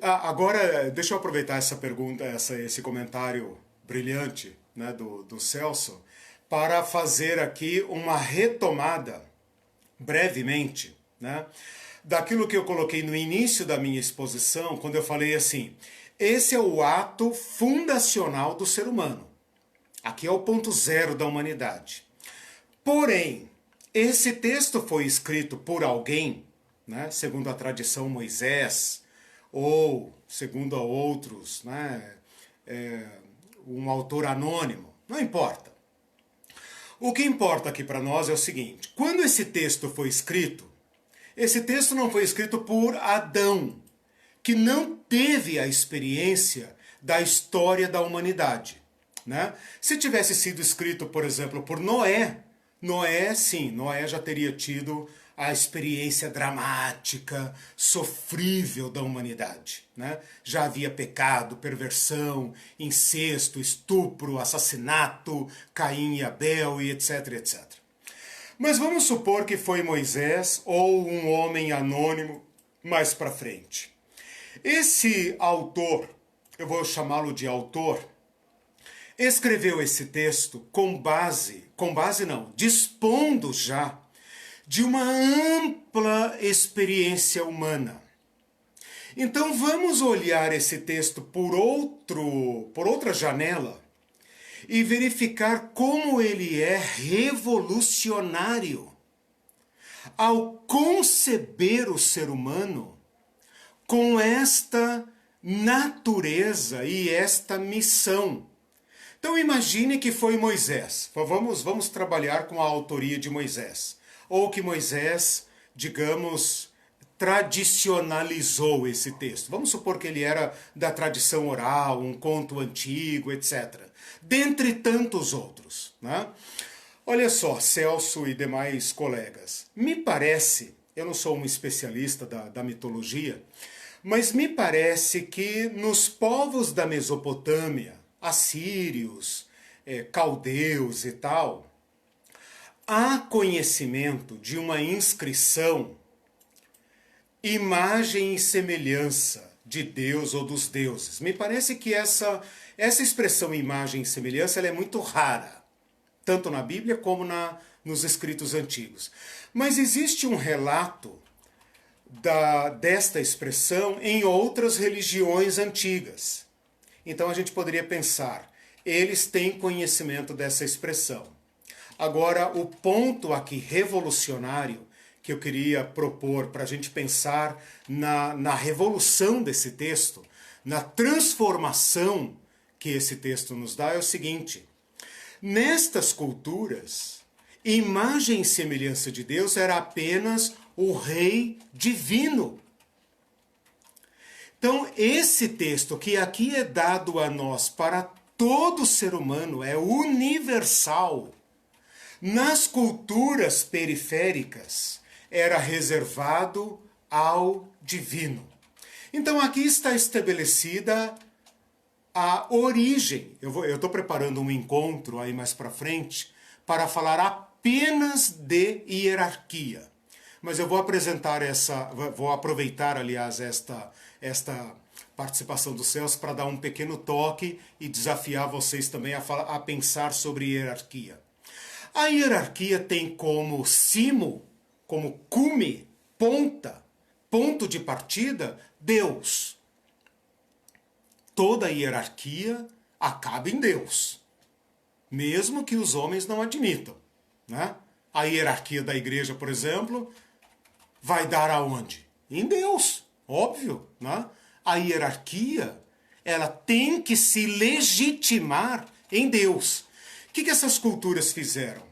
Agora, deixa eu aproveitar essa pergunta, esse comentário brilhante, né, do Celso, para fazer aqui uma retomada, brevemente, né, daquilo que eu coloquei no início da minha exposição, quando eu falei assim, esse é o ato fundacional do ser humano. Aqui é o ponto zero da humanidade. Porém, esse texto foi escrito por alguém, né, segundo a tradição Moisés, ou segundo outros, né, um autor anônimo, não importa. O que importa aqui para nós é o seguinte, quando esse texto foi escrito, esse texto não foi escrito por Adão, que não teve a experiência da história da humanidade, né? Se tivesse sido escrito, por exemplo, por Noé, sim, Noé já teria tido a experiência dramática, sofrível da humanidade, né? Já havia pecado, perversão, incesto, estupro, assassinato, Caim e Abel e etc, etc. Mas vamos supor que foi Moisés ou um homem anônimo mais para frente. Esse autor, eu vou chamá-lo de autor, escreveu esse texto dispondo já de uma ampla experiência humana. Então vamos olhar esse texto por outra janela e verificar como ele é revolucionário ao conceber o ser humano com esta natureza e esta missão. Então imagine que foi Moisés. Vamos trabalhar com a autoria de Moisés. Ou que Moisés, digamos, tradicionalizou esse texto. Vamos supor que ele era da tradição oral, um conto antigo, etc. Dentre tantos outros, né? Olha só, Celso e demais colegas, me parece, eu não sou um especialista da mitologia, mas me parece que nos povos da Mesopotâmia, assírios, caldeus e tal, há conhecimento de uma inscrição, imagem e semelhança de Deus ou dos deuses. Me parece que essa expressão imagem e semelhança ela é muito rara, tanto na Bíblia como nos escritos antigos. Mas existe um relato desta expressão em outras religiões antigas. Então a gente poderia pensar, eles têm conhecimento dessa expressão. Agora, o ponto aqui revolucionário que eu queria propor para a gente pensar na revolução desse texto, na transformação que esse texto nos dá é o seguinte. Nestas culturas, imagem e semelhança de Deus era apenas o rei divino. Então, esse texto que aqui é dado a nós para todo ser humano é universal. Nas culturas periféricas, era reservado ao divino. Então aqui está estabelecida a origem. Eu estou preparando um encontro aí mais para frente para falar apenas de hierarquia. Mas eu vou aproveitar, aliás, esta participação do Celso para dar um pequeno toque e desafiar vocês também a pensar sobre hierarquia. A hierarquia tem como cimo, como cume, ponto de partida, Deus. Toda hierarquia acaba em Deus, mesmo que os homens não admitam, né? A hierarquia da igreja, por exemplo, vai dar aonde? Em Deus, óbvio, né? a hierarquia, ela tem que se legitimar em Deus. O que essas culturas fizeram?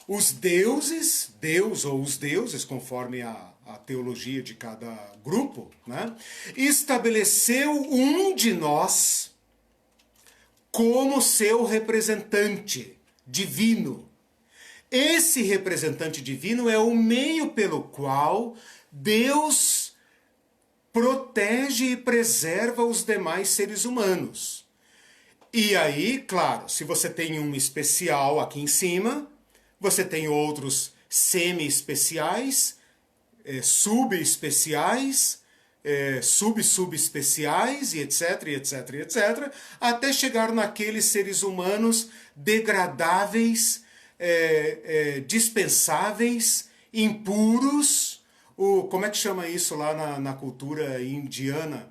Os deuses, Deus ou os deuses, conforme a teologia de cada grupo, né, estabeleceu um de nós como seu representante divino. Esse representante divino é o meio pelo qual Deus protege e preserva os demais seres humanos. E aí, claro, se você tem um especial aqui em cima, você tem outros semi-especiais, subespeciais, subespeciais, e etc, etc, etc, até chegar naqueles seres humanos degradáveis, dispensáveis, impuros, como é que chama isso lá na cultura indiana?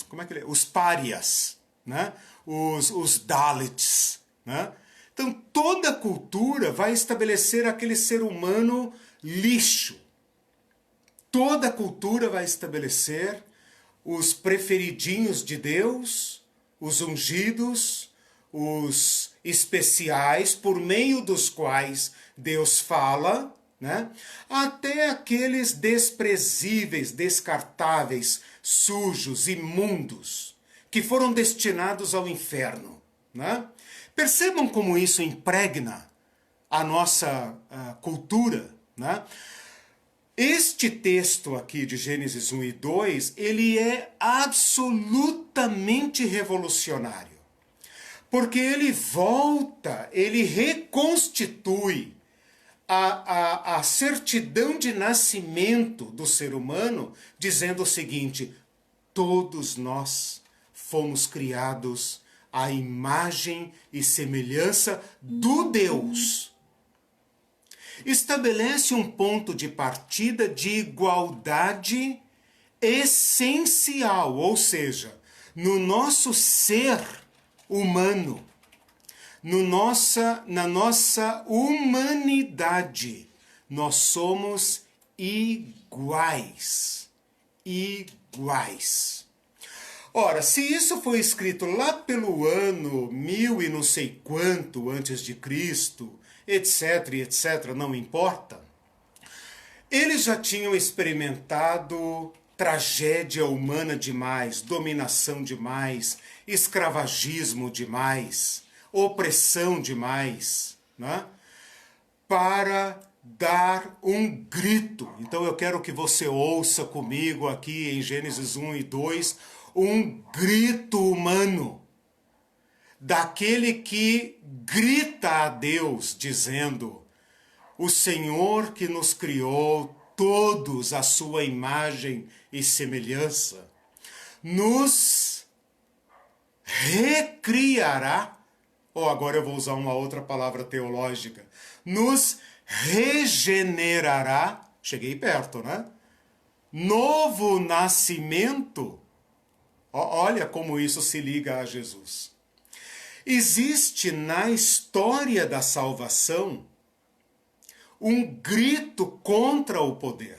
Como é que os párias, né? Os Dalits, né? Então toda cultura vai estabelecer aquele ser humano lixo. Toda cultura vai estabelecer os preferidinhos de Deus, os ungidos, os especiais, por meio dos quais Deus fala, né? Até aqueles desprezíveis, descartáveis, sujos, imundos, que foram destinados ao inferno, né? Percebam como isso impregna a nossa cultura, né? Este texto aqui de Gênesis 1 e 2, ele é absolutamente revolucionário. Porque ele volta, ele reconstitui a certidão de nascimento do ser humano, dizendo o seguinte: todos nós fomos criados à imagem e semelhança do Deus. Estabelece um ponto de partida de igualdade essencial, ou seja, no nosso ser humano, na nossa humanidade, nós somos iguais. Iguais. Ora, se isso foi escrito lá pelo ano 1000 e não sei quanto antes de Cristo, etc, etc, não importa, eles já tinham experimentado tragédia humana demais, dominação demais, escravagismo demais, opressão demais, né? Para dar um grito. Então eu quero que você ouça comigo aqui em Gênesis 1 e 2, um grito humano, daquele que grita a Deus, dizendo: o Senhor que nos criou, todos à sua imagem e semelhança, nos recriará, ou agora eu vou usar uma outra palavra teológica, nos regenerará, cheguei perto, né? Novo nascimento. Olha como isso se liga a Jesus. Existe na história da salvação um grito contra o poder.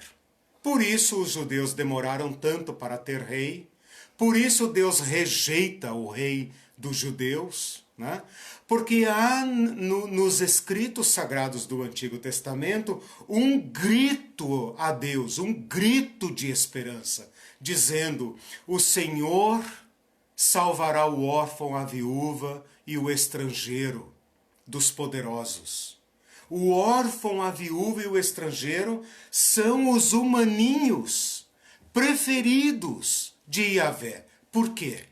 Por isso os judeus demoraram tanto para ter rei, por isso Deus rejeita o rei dos judeus, né? Porque há nos escritos sagrados do Antigo Testamento um grito a Deus, um grito de esperança, dizendo: o Senhor salvará o órfão, a viúva e o estrangeiro dos poderosos. O órfão, a viúva e o estrangeiro são os humaninhos preferidos de Yahvé. Por quê?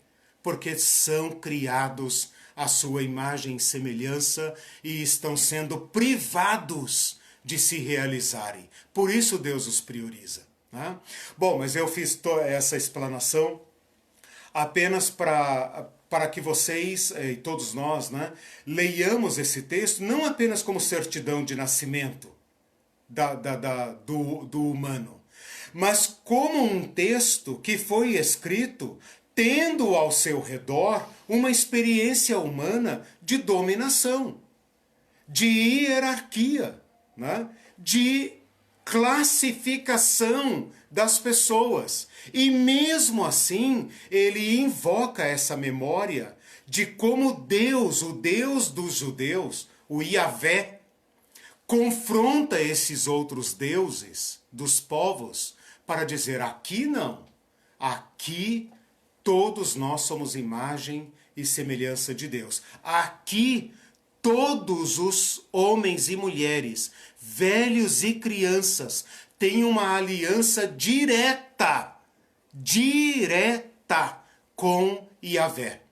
Porque são criados à sua imagem e semelhança e estão sendo privados de se realizarem. Por isso Deus os prioriza, né? Bom, mas eu fiz essa explanação apenas para que vocês e todos nós, né, leiamos esse texto não apenas como certidão de nascimento do humano, mas como um texto que foi escrito tendo ao seu redor uma experiência humana de dominação, de hierarquia, né, de classificação das pessoas. E mesmo assim, ele invoca essa memória de como Deus, o Deus dos judeus, o Yahvé, confronta esses outros deuses dos povos para dizer: aqui não, aqui todos nós somos imagem e semelhança de Deus. Aqui todos os homens e mulheres, velhos e crianças, têm uma aliança direta com Yahvé.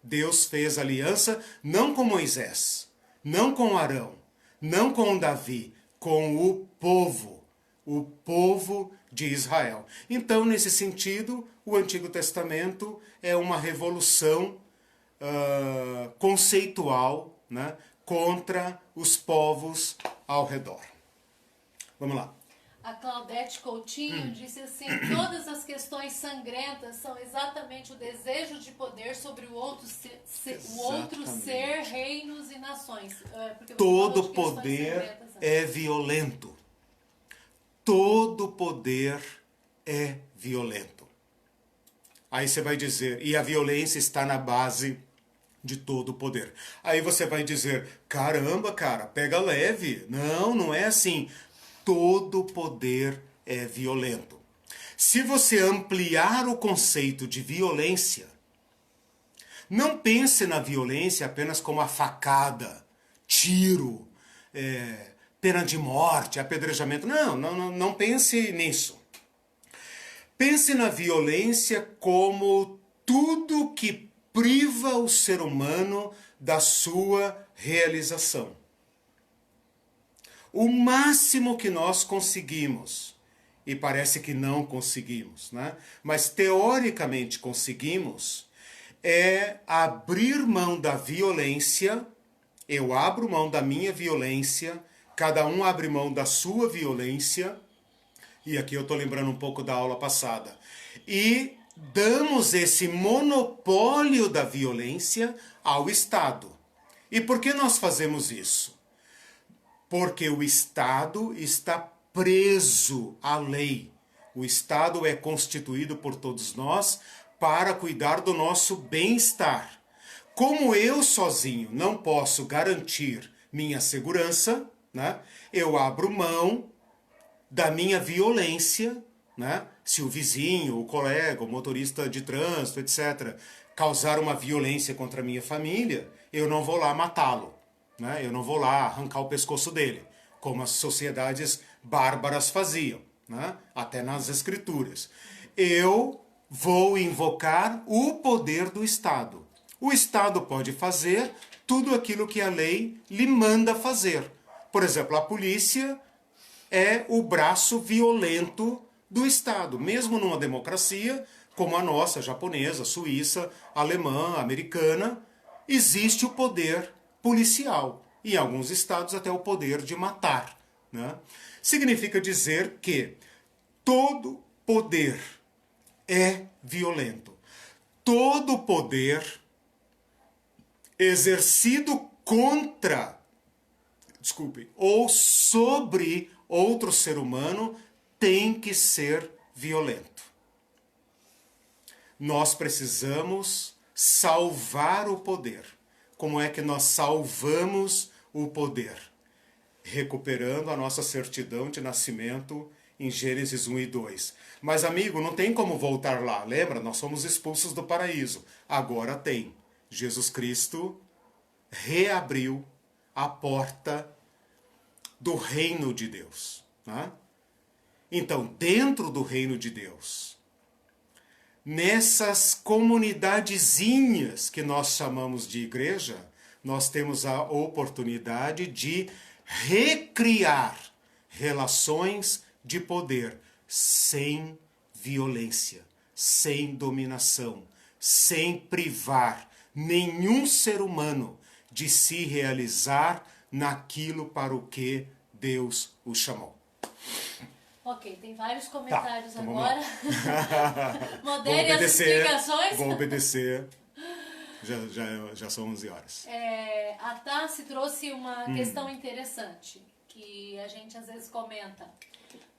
Deus fez aliança não com Moisés, não com Arão, não com Davi, com o povo de Israel. Então, nesse sentido, o Antigo Testamento é uma revolução conceitual, né, contra os povos ao redor. Vamos lá.
A Claudete Coutinho disse assim: todas as questões sangrentas são exatamente o desejo de poder sobre o outro ser, reinos e nações.
Todo poder é violento. Todo poder é violento. Aí você vai dizer, e a violência está na base de todo o poder. Aí você vai dizer: caramba, cara, pega leve. Não, não é assim. Todo poder é violento. Se você ampliar o conceito de violência, não pense na violência apenas como a facada, tiro, pena de morte, apedrejamento. Não pense nisso. Pense na violência como tudo que priva o ser humano da sua realização. O máximo que nós conseguimos, e parece que não conseguimos, né? Mas teoricamente conseguimos, é abrir mão da violência. Eu abro mão da minha violência, cada um abre mão da sua violência, e aqui eu estou lembrando um pouco da aula passada, e damos esse monopólio da violência ao Estado. E por que nós fazemos isso? Porque o Estado está preso à lei. O Estado é constituído por todos nós para cuidar do nosso bem-estar. Como eu sozinho não posso garantir minha segurança, né, eu abro mão da minha violência, né? Se o vizinho, o colega, o motorista de trânsito, etc., causar uma violência contra a minha família, eu não vou lá matá-lo. Né? Eu não vou lá arrancar o pescoço dele, como as sociedades bárbaras faziam, né? Até nas escrituras. Eu vou invocar o poder do Estado. O Estado pode fazer tudo aquilo que a lei lhe manda fazer. Por exemplo, a polícia é o braço violento do Estado. Mesmo numa democracia como a nossa, japonesa, suíça, alemã, americana, existe o poder policial. Em alguns estados até o poder de matar. Né? Significa dizer que todo poder é violento. Todo poder exercido contra, ou sobre outro ser humano tem que ser violento. Nós precisamos salvar o poder. Como é que nós salvamos o poder? Recuperando a nossa certidão de nascimento em Gênesis 1 e 2. Mas, amigo, não tem como voltar lá. Lembra? Nós somos expulsos do paraíso. Agora tem. Jesus Cristo reabriu a porta do reino de Deus. Né? Então, dentro do reino de Deus, nessas comunidadezinhas que nós chamamos de igreja, nós temos a oportunidade de recriar relações de poder sem violência, sem dominação, sem privar nenhum ser humano de se realizar naquilo para o que Deus o chamou.
Ok, tem vários comentários agora.
Modere
as explicações.
Vou obedecer. Já são 11 horas.
A Tassi trouxe uma questão interessante, que a gente às vezes comenta.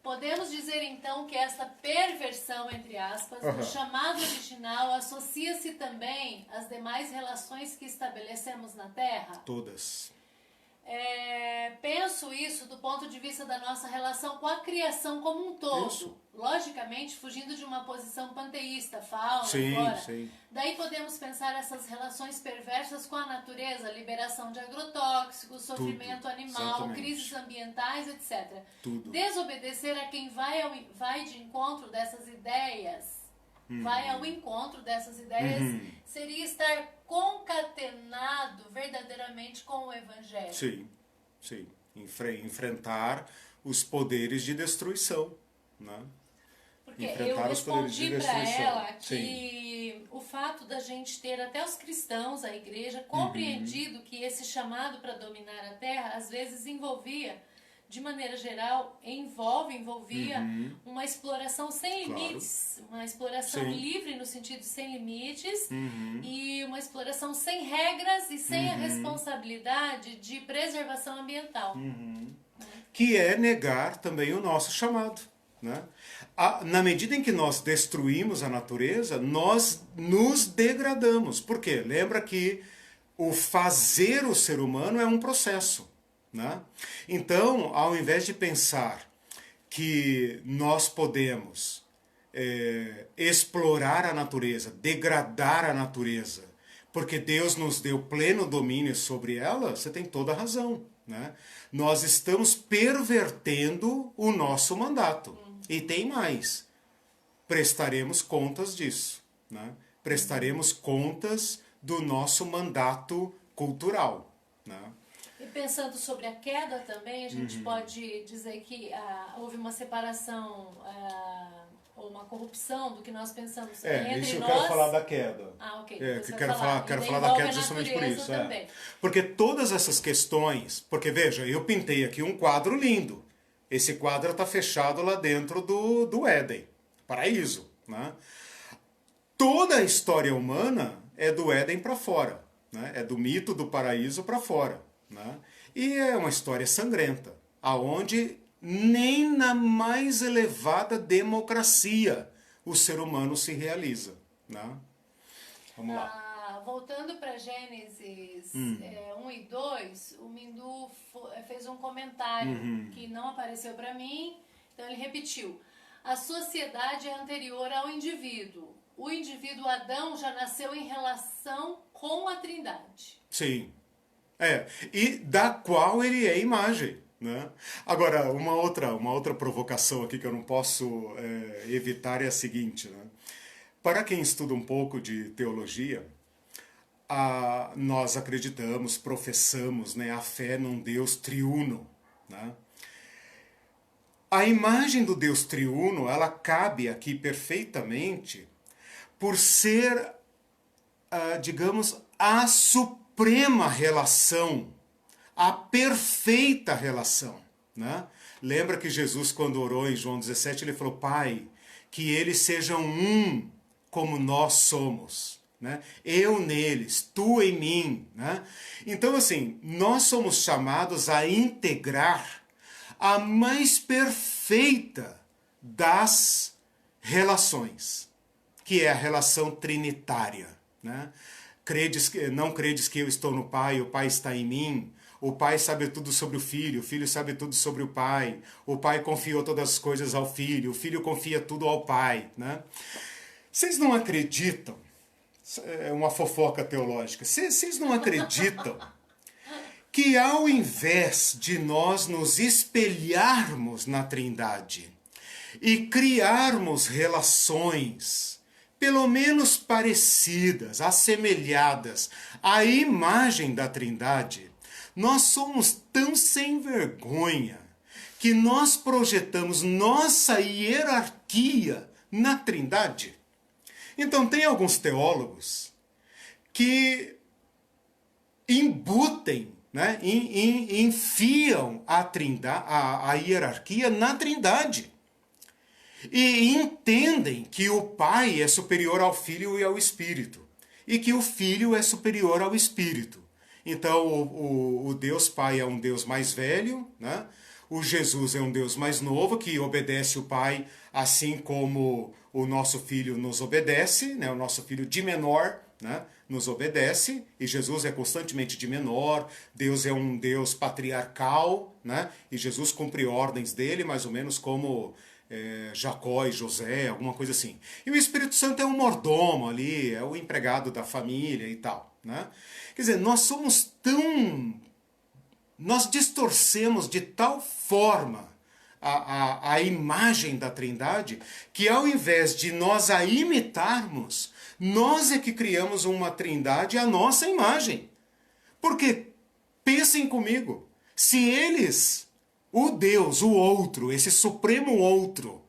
Podemos dizer então que essa perversão, entre aspas, do chamado original associa-se também às demais relações que estabelecemos na Terra?
Todas.
Penso isso do ponto de vista da nossa relação com a criação como um todo. Isso. Logicamente, fugindo de uma posição panteísta, fauna, flora.
Sim.
Daí podemos pensar essas relações perversas com a natureza, liberação de agrotóxicos, sofrimento animal,
exatamente.
crises ambientais, etc.
Tudo.
Desobedecer a quem vai de encontro dessas ideias, vai ao encontro dessas ideias, seria estar concatenado verdadeiramente com o Evangelho.
Sim. Enfrentar os poderes de destruição, né?
Porque eu respondi para ela que o fato da gente ter, até os cristãos, a igreja, compreendido que esse chamado para dominar a terra, às vezes envolvia, de maneira geral, envolvia uma exploração sem limites, uma exploração livre no sentido de sem limites, e uma exploração sem regras e sem a responsabilidade de preservação ambiental.
Que é negar também o nosso chamado. Né? Na medida em que nós destruímos a natureza, nós nos degradamos. Por quê? Lembra que o fazer o ser humano é um processo. Né? Então, ao invés de pensar que nós podemos explorar a natureza, degradar a natureza, porque Deus nos deu pleno domínio sobre ela, você tem toda a razão. Né? Nós estamos pervertendo o nosso mandato. E tem mais, prestaremos contas disso, né? Prestaremos contas do nosso mandato cultural. Né?
E pensando sobre a queda também, a gente pode dizer que houve uma separação, ou uma corrupção do que nós pensamos entre
isso eu
nós.
quero falar da queda.
Ok.
Quero falar da queda justamente por isso. Porque todas essas questões, porque veja, eu pintei aqui um quadro lindo. Esse quadro está fechado lá dentro do Éden, paraíso. Né? Toda a história humana é do Éden para fora. Né? É do mito do paraíso para fora. Né? E é uma história sangrenta, aonde nem na mais elevada democracia o ser humano se realiza. Né? Vamos lá.
Voltando para Gênesis 1 e 2, o Mindu fez um comentário que não apareceu para mim, então ele repetiu. A sociedade é anterior ao indivíduo. O indivíduo Adão já nasceu em relação com a Trindade.
Sim. E da qual ele é imagem. Né? Agora, uma outra provocação aqui que eu não posso evitar é a seguinte. Né? Para quem estuda um pouco de teologia, nós acreditamos, professamos, né, a fé num Deus triuno. Né? A imagem do Deus triuno, ela cabe aqui perfeitamente por ser, digamos, a suprema relação, a perfeita relação. Né? Lembra que Jesus, quando orou em João 17, ele falou, Pai, que eles sejam um como nós somos. Né? Eu neles, tu em mim. Né? Então, assim, nós somos chamados a integrar a mais perfeita das relações, que é a relação trinitária. Né? Não credes que eu estou no Pai, o Pai está em mim, o Pai sabe tudo sobre o Filho sabe tudo sobre o Pai confiou todas as coisas ao Filho, o Filho confia tudo ao Pai. Né? Vocês não acreditam, é uma fofoca teológica, vocês não acreditam que ao invés de nós nos espelharmos na Trindade e criarmos relações pelo menos parecidas, assemelhadas à imagem da Trindade, nós somos tão sem vergonha que nós projetamos nossa hierarquia na Trindade? Então tem alguns teólogos que embutem, né, enfiam a hierarquia na Trindade. E entendem que o Pai é superior ao Filho e ao Espírito. E que o Filho é superior ao Espírito. Então o Deus Pai é um Deus mais velho, né? O Jesus é um Deus mais novo, que obedece o Pai, assim como o nosso filho nos obedece, né? O nosso filho de menor, né? Nos obedece, e Jesus é constantemente de menor. Deus é um Deus patriarcal, né? E Jesus cumpre ordens dele, mais ou menos como Jacó e José, alguma coisa assim. E o Espírito Santo é um mordomo ali, é o empregado da família e tal, né? Quer dizer, nós distorcemos de tal forma a imagem da Trindade, que ao invés de nós a imitarmos, nós é que criamos uma Trindade à nossa imagem. Porque, pensem comigo, se eles, o Deus, o outro, esse supremo outro,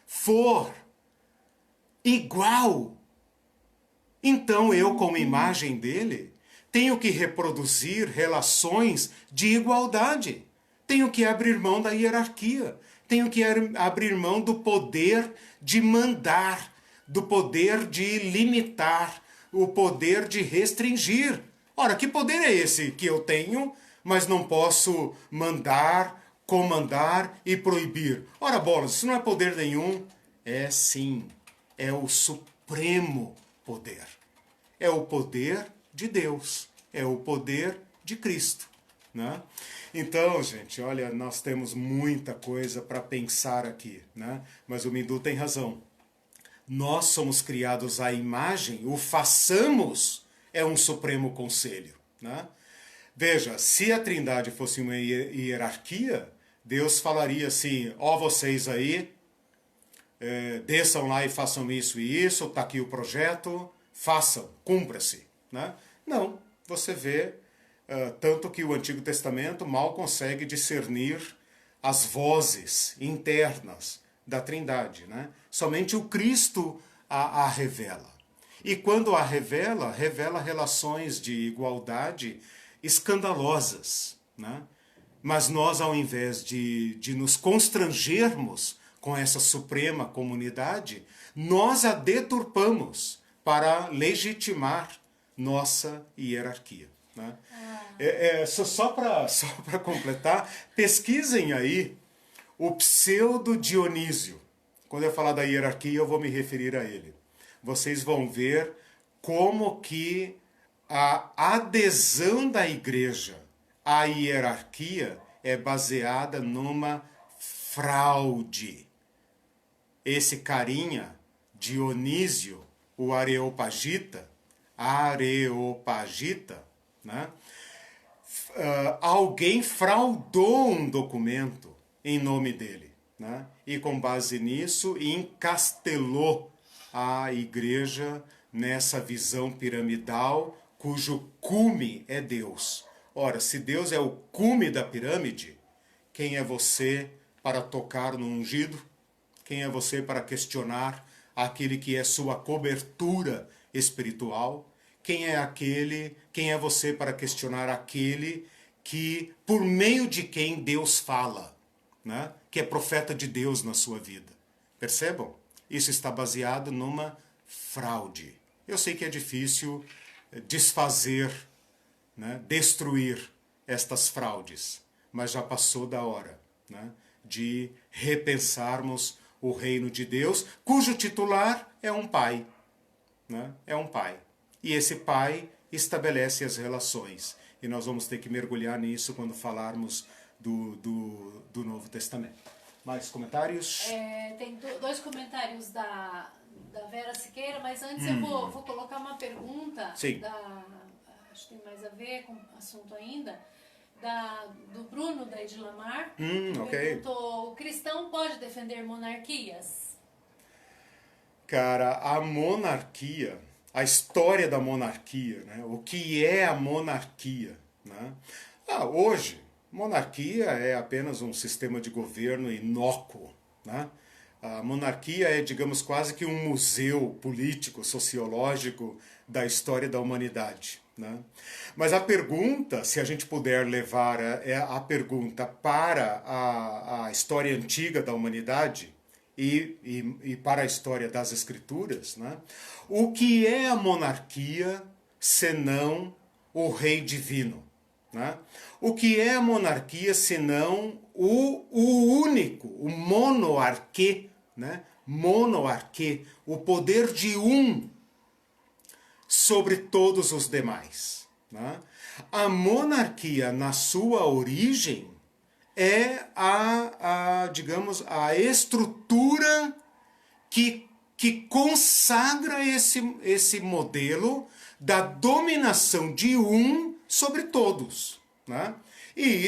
for igual, então eu, como imagem dele, tenho que reproduzir relações de igualdade. Tenho que abrir mão da hierarquia. Tenho que abrir mão do poder de mandar, do poder de limitar, o poder de restringir. Ora, que poder é esse que eu tenho, mas não posso mandar, comandar e proibir? Ora, bolas, isso não é poder nenhum. É sim, é o supremo poder. É o poder de Deus, é o poder de Cristo, né? Então, gente, olha, nós temos muita coisa para pensar aqui, né? Mas o Mindu tem razão. Nós somos criados à imagem, o façamos é um supremo conselho, né? Veja, se a Trindade fosse uma hierarquia, Deus falaria assim: ó, vocês aí, desçam lá e façam isso e isso, tá aqui o projeto, façam, cumpra-se, né? Não, você vê tanto que o Antigo Testamento mal consegue discernir as vozes internas da Trindade, né? Somente o Cristo a revela. E quando a revela, revela relações de igualdade escandalosas, né? Mas nós, ao invés de nos constrangermos com essa suprema comunidade, nós a deturpamos para legitimar nossa hierarquia, né? Só para completar, pesquisem aí o pseudo Dionísio. Quando eu falar da hierarquia, eu vou me referir a ele. Vocês vão ver como que a adesão da igreja à hierarquia é baseada numa fraude. Esse carinha, Dionísio, o Areopagita, né? Alguém fraudou um documento em nome dele, né? E com base nisso encastelou a igreja nessa visão piramidal cujo cume é Deus. Ora, se Deus é o cume da pirâmide, quem é você para tocar no ungido? Quem é você para questionar aquele que é sua cobertura espiritual? Quem é você para questionar aquele que, por meio de quem Deus fala, né? Que é profeta de Deus na sua vida? Percebam? Isso está baseado numa fraude. Eu sei que é difícil desfazer, né? Destruir estas fraudes, mas já passou da hora, né? De repensarmos o reino de Deus, cujo titular é um pai, né? É um pai. E esse pai estabelece as relações. E nós vamos ter que mergulhar nisso quando falarmos do Novo Testamento. Mais comentários?
Tem dois comentários da Vera Siqueira, mas antes eu vou colocar uma pergunta.
Sim.
Acho que tem mais a ver com o assunto ainda. Do Bruno, da Edilamar.
Ok.
Perguntou: o cristão pode defender monarquias?
Cara, a monarquia, a história da monarquia, né? O que é a monarquia, né? Hoje, monarquia é apenas um sistema de governo inócuo, né? A monarquia é, digamos, quase que um museu político, sociológico da história da humanidade, né? Mas a pergunta, se a gente puder levar a pergunta para a história antiga da humanidade e para a história das Escrituras, né? O que é a monarquia senão o rei divino? Né? O que é a monarquia senão o único, o monoarquê, né? Monoarquê, o poder de um sobre todos os demais. Né? A monarquia, na sua origem, é digamos, a estrutura que consagra esse modelo da dominação de um sobre todos. Né? E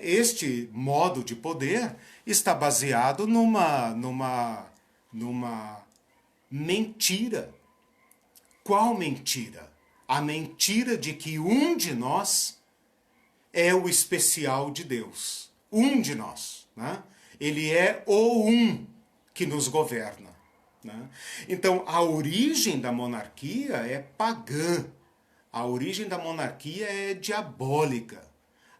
este modo de poder está baseado numa mentira. Qual mentira? A mentira de que um de nós é o especial de Deus. Um de nós. Né? Ele é o um que nos governa. Né? Então, a origem da monarquia é pagã. A origem da monarquia é diabólica.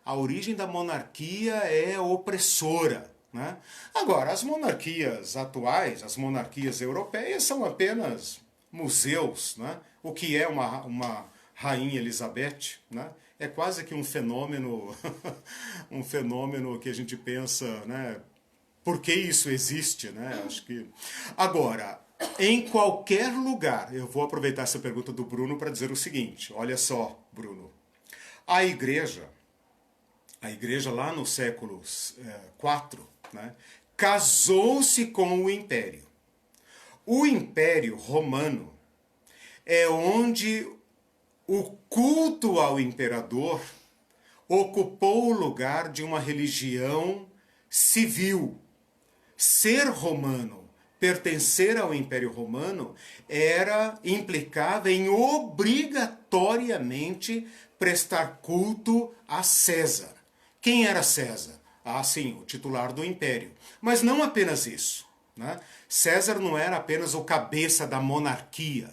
A origem da monarquia é opressora. Né? Agora, as monarquias atuais, as monarquias europeias, são apenas museus. Né? O que é uma rainha Elizabeth? Né? É quase que um fenômeno, um fenômeno que a gente pensa, né? Por que isso existe? Né? Acho que... Agora, em qualquer lugar, eu vou aproveitar essa pergunta do Bruno para dizer o seguinte, olha só, Bruno, a igreja lá no século IV, né, casou-se com o Império. O Império Romano é onde o culto ao imperador ocupou o lugar de uma religião civil. Ser romano, pertencer ao Império Romano, implicava em obrigatoriamente prestar culto a César. Quem era César? Ah, sim, o titular do Império. Mas não apenas isso. Né? César não era apenas o cabeça da monarquia.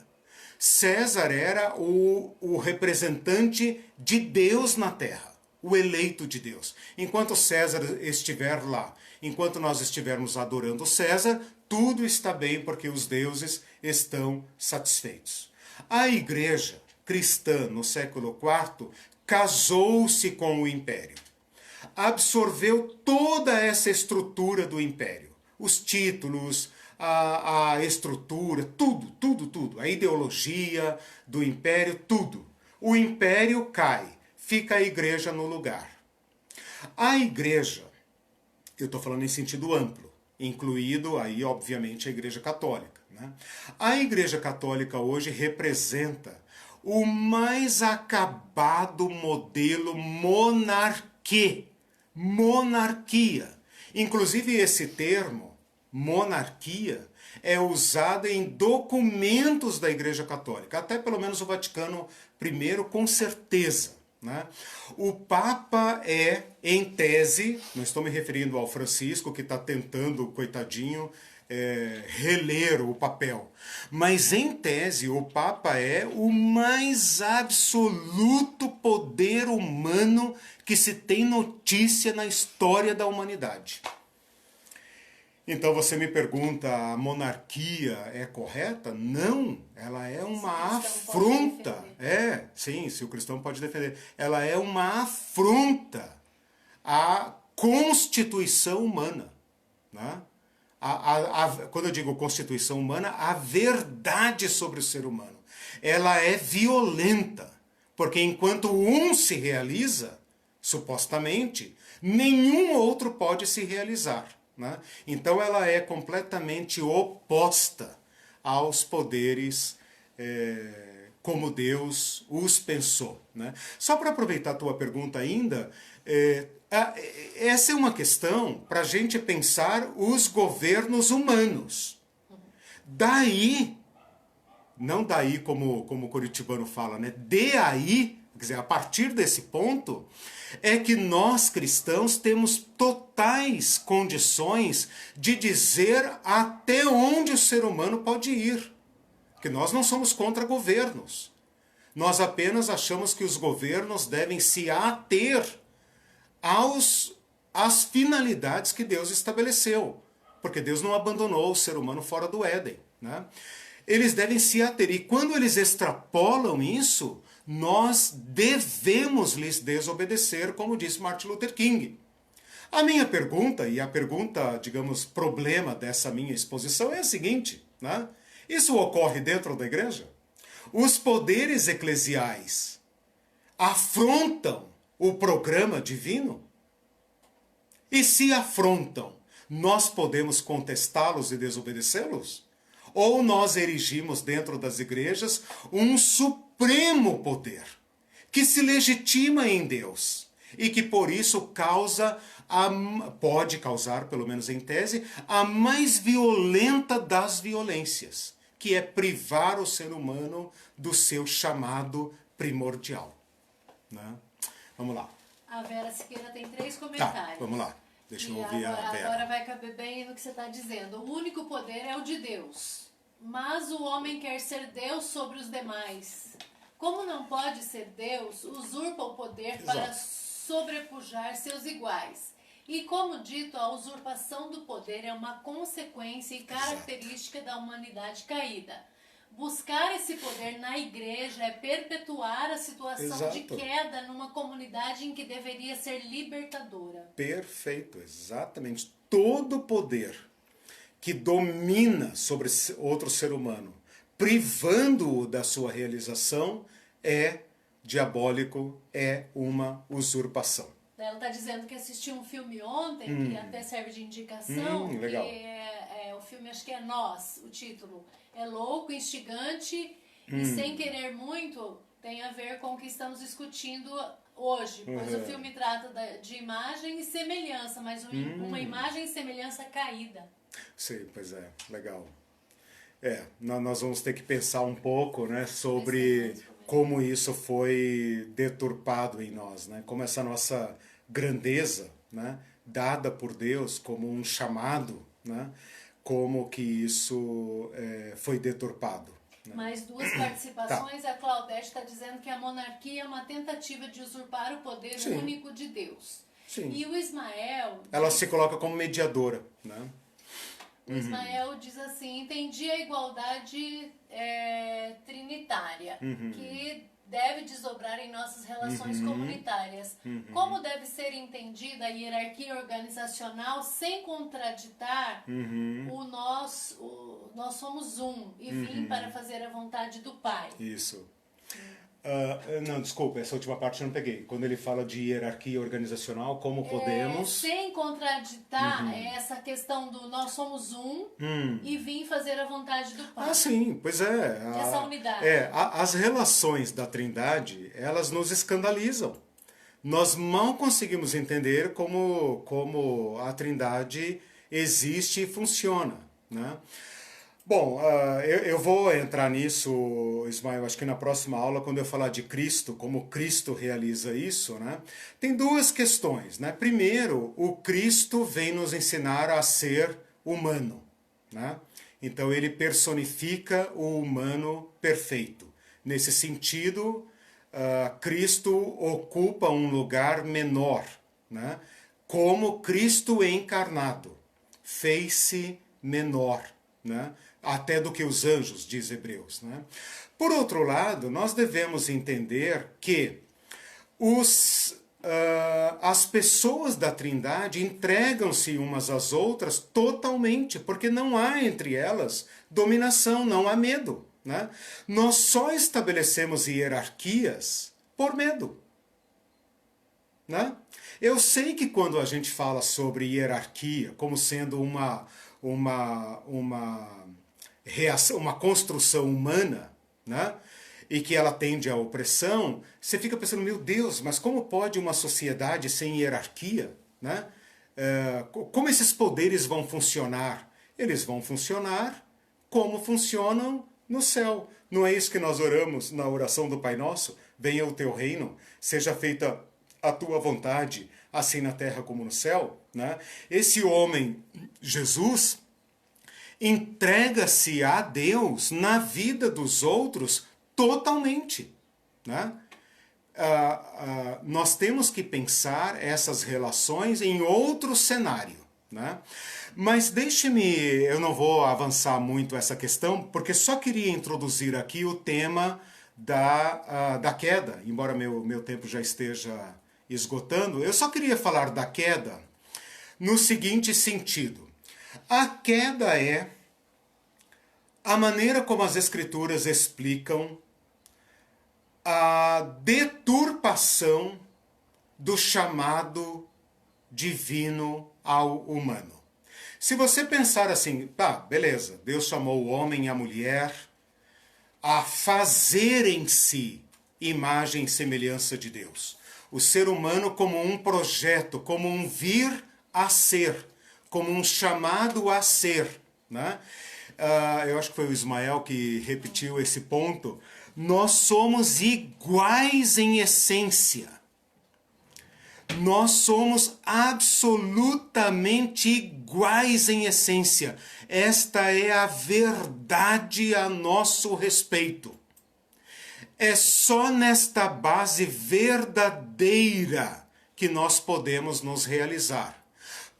César era o representante de Deus na terra, o eleito de Deus. Enquanto César estiver lá, enquanto nós estivermos adorando César, tudo está bem porque os deuses estão satisfeitos. A igreja cristã no século IV casou-se com o império. Absorveu toda essa estrutura do império. Os títulos, a estrutura, tudo. A ideologia do império, tudo. O império cai, fica a igreja no lugar. A igreja, eu estou falando em sentido amplo, incluído aí, obviamente, a igreja católica. Né? A igreja católica hoje representa o mais acabado modelo monarquia. Inclusive esse termo, monarquia, é usado em documentos da Igreja Católica, até pelo menos o Vaticano I, com certeza. Né? O Papa é, em tese, não estou me referindo ao Francisco, que está tentando, coitadinho, reler o papel, mas em tese o Papa é o mais absoluto poder humano que se tem notícia na história da humanidade. Então você me pergunta, a monarquia é correta? Não, ela é uma afronta. Sim, se o cristão pode defender. Ela é uma afronta à constituição humana. Né? Quando eu digo constituição humana, a verdade sobre o ser humano. Ela é violenta, porque enquanto um se realiza, supostamente, nenhum outro pode se realizar. Né? Então ela é completamente oposta aos poderes como Deus os pensou. Né? Só para aproveitar a tua pergunta ainda, essa é uma questão para a gente pensar os governos humanos. Daí, não daí como o curitibano fala, né? De aí, quer dizer, a partir desse ponto, é que nós cristãos temos totais condições de dizer até onde o ser humano pode ir. Porque nós não somos contra governos. Nós apenas achamos que os governos devem se ater às finalidades que Deus estabeleceu. Porque Deus não abandonou o ser humano fora do Éden. Né? eles devem se ater. E quando eles extrapolam isso, nós devemos lhes desobedecer, como disse Martin Luther King. A minha pergunta, e a pergunta, digamos, problema dessa minha exposição é a seguinte, né? Isso ocorre dentro da igreja? Os poderes eclesiais afrontam o programa divino? E se afrontam, nós podemos contestá-los e desobedecê-los? Ou nós erigimos dentro das igrejas um supremo poder que se legitima em Deus e que por isso pode causar, pelo menos em tese, a mais violenta das violências, que é privar o ser humano do seu chamado primordial. Né? Vamos lá.
A Vera Siqueira tem 3 comentários.
Tá, vamos lá. Deixa eu ouvir a Vera.
Agora vai caber bem no que você está dizendo. O único poder é o de Deus, mas o homem quer ser Deus sobre os demais. Como não pode ser Deus, usurpa o poder para sobrepujar seus iguais. E como dito, a usurpação do poder é uma consequência e característica da humanidade caída. Buscar esse poder na igreja é perpetuar a situação de queda numa comunidade em que deveria ser libertadora.
Perfeito, exatamente. Todo poder que domina sobre outro ser humano, privando-o da sua realização, é diabólico, é uma usurpação.
Ela está dizendo que assistiu um filme ontem, que até serve de indicação,
legal.
que o filme, acho que é Nós, o título. É louco, instigante e sem querer muito, tem a ver com o que estamos discutindo hoje. Pois o filme trata de imagem e semelhança, mas uma imagem e semelhança caída.
Sim, pois é, legal. Nós vamos ter que pensar um pouco, né, sobre como isso foi deturpado em nós, né? Como essa nossa grandeza, né, dada por Deus como um chamado, né, como que isso foi deturpado. Né?
Mais 2 participações. A Claudete está dizendo que a monarquia é uma tentativa de usurpar o poder único de Deus.
Sim.
E o Ismael...
Ela se coloca como mediadora, né?
O Ismael diz assim: entendi a igualdade trinitária, que deve desdobrar em nossas relações comunitárias. Como deve ser entendida a hierarquia organizacional sem contraditar nós somos um e vim para fazer a vontade do Pai?
Isso. Não, desculpa, essa última parte eu não peguei. Quando ele fala de hierarquia organizacional, como podemos...
Sem contraditar essa questão do nós somos um e vim fazer a vontade do Pai.
Ah, sim, pois é.
Essa unidade.
As relações da Trindade, elas nos escandalizam. Nós mal conseguimos entender como a Trindade existe e funciona, né? Bom, eu vou entrar nisso, Ismael, acho que na próxima aula, quando eu falar de Cristo, como Cristo realiza isso, né? Tem 2 questões, né? Primeiro, o Cristo vem nos ensinar a ser humano, né? Então ele personifica o humano perfeito. Nesse sentido, Cristo ocupa um lugar menor, né? Como Cristo encarnado, fez-se menor, né? Até do que os anjos, diz Hebreus. Né? Por outro lado, nós devemos entender que as pessoas da Trindade entregam-se umas às outras totalmente, porque não há entre elas dominação, não há medo. Né? Nós só estabelecemos hierarquias por medo. Né? Eu sei que quando a gente fala sobre hierarquia como sendo uma reação, uma construção humana, né? E que ela tende à opressão, você fica pensando, meu Deus, mas como pode uma sociedade sem hierarquia? Né? Como esses poderes vão funcionar? Eles vão funcionar como funcionam no céu. Não é isso que nós oramos na oração do Pai Nosso? Venha o teu reino, seja feita a tua vontade, assim na terra como no céu. Né? Esse homem, Jesus, entrega-se a Deus na vida dos outros totalmente. Né? Nós temos que pensar essas relações em outro cenário. né? Mas deixe-me, eu não vou avançar muito essa questão, porque só queria introduzir aqui o tema da queda, embora meu tempo já esteja esgotando. Eu só queria falar da queda no seguinte sentido. A queda é a maneira como as Escrituras explicam a deturpação do chamado divino ao humano. Se você pensar assim, tá, beleza, Deus chamou o homem e a mulher a fazer em si imagem e semelhança de Deus. O ser humano como um projeto, como um vir a ser, como um chamado a ser, né? Eu acho que foi o Ismael que repetiu esse ponto. Nós somos iguais em essência. Nós somos absolutamente iguais em essência. Esta é a verdade a nosso respeito. É só nesta base verdadeira que nós podemos nos realizar.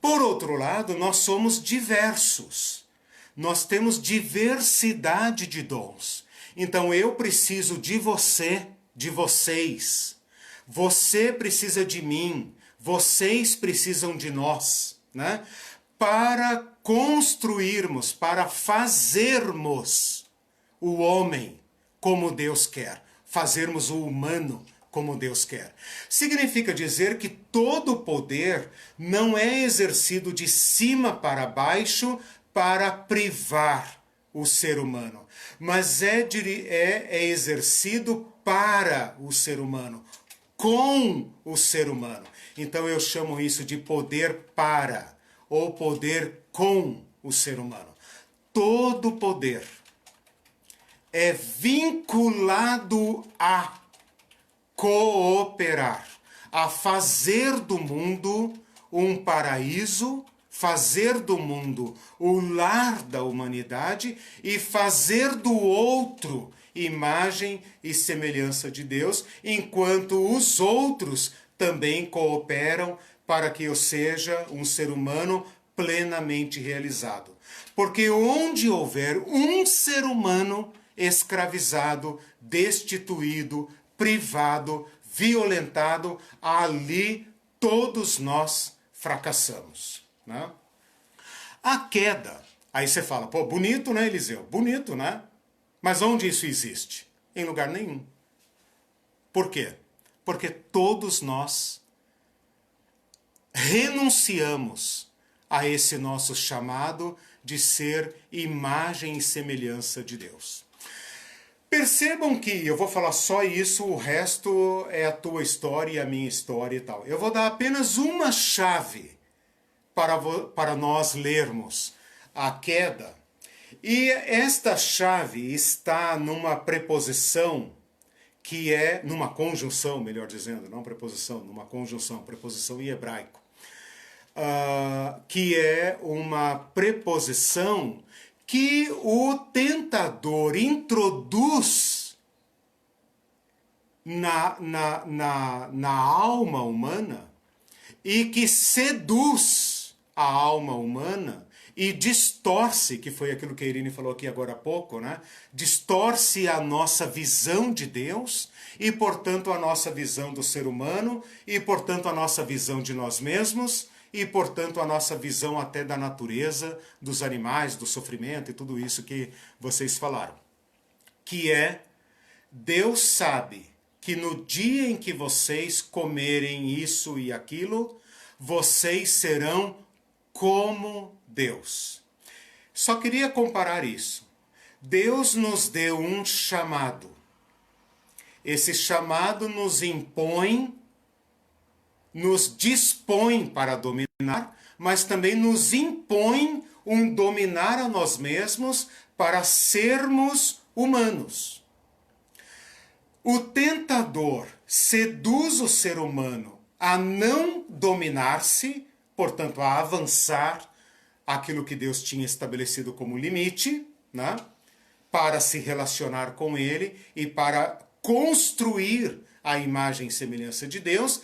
Por outro lado, nós somos diversos. Nós temos diversidade de dons. Então eu preciso de você, de vocês. Você precisa de mim. Vocês precisam de nós, né? Para construirmos, para fazermos o homem como Deus quer. Fazermos o humano como Deus quer. Significa dizer que todo o poder não é exercido de cima para baixo para privar o ser humano, mas é exercido para o ser humano, com o ser humano. Então eu chamo isso de poder para, ou poder com o ser humano. Todo poder é vinculado a cooperar, a fazer do mundo um paraíso, fazer do mundo o lar da humanidade e fazer do outro imagem e semelhança de Deus, enquanto os outros também cooperam para que eu seja um ser humano plenamente realizado. Porque onde houver um ser humano escravizado, destituído, privado, violentado, ali todos nós fracassamos, né? A queda, aí você fala, pô, bonito, né, Eliseu? Bonito, né? Mas onde isso existe? Em lugar nenhum. Por quê? Porque todos nós renunciamos a esse nosso chamado de ser imagem e semelhança de Deus. Percebam que eu vou falar só isso, o resto é a tua história e a minha história e tal. Eu vou dar apenas uma chave para nós lermos a queda. E esta chave está numa preposição que é, numa conjunção, melhor dizendo, não preposição, numa conjunção, preposição em hebraico, que é uma preposição que o tentador introduz na alma humana e que seduz a alma humana e distorce, que foi aquilo que a Irine falou aqui agora há pouco, né? Distorce a nossa visão de Deus e, portanto, a nossa visão do ser humano e, portanto, a nossa visão de nós mesmos e, portanto, a nossa visão até da natureza, dos animais, do sofrimento e tudo isso que vocês falaram. Que é, Deus sabe que no dia em que vocês comerem isso e aquilo, vocês serão como Deus. Só queria comparar isso. Deus nos deu um chamado. Esse chamado nos impõe, nos dispõe para dominar, mas também nos impõe um dominar a nós mesmos para sermos humanos. O tentador seduz o ser humano a não dominar-se, portanto, a avançar aquilo que Deus tinha estabelecido como limite, né? Para se relacionar com ele e para construir a imagem e semelhança de Deus.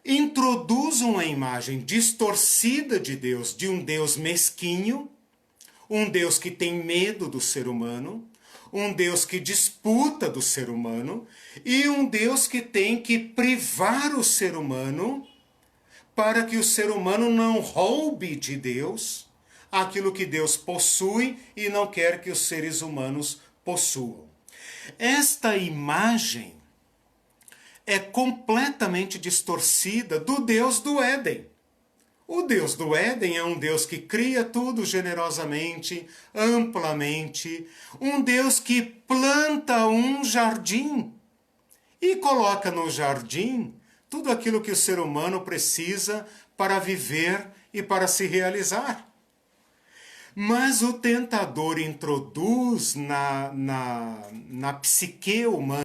introduz uma imagem distorcida de Deus, de um Deus mesquinho, um Deus que tem medo do ser humano, um Deus que disputa do ser humano e um Deus que tem que privar o ser humano para que o ser humano não roube de Deus aquilo que Deus possui e não quer que os seres humanos possuam. Esta imagem é completamente distorcida do Deus do Éden. O Deus do Éden é um Deus que cria tudo generosamente, amplamente, um Deus que planta um jardim e coloca no jardim tudo aquilo que o ser humano precisa para viver e para se realizar. Mas o tentador introduz na psique humana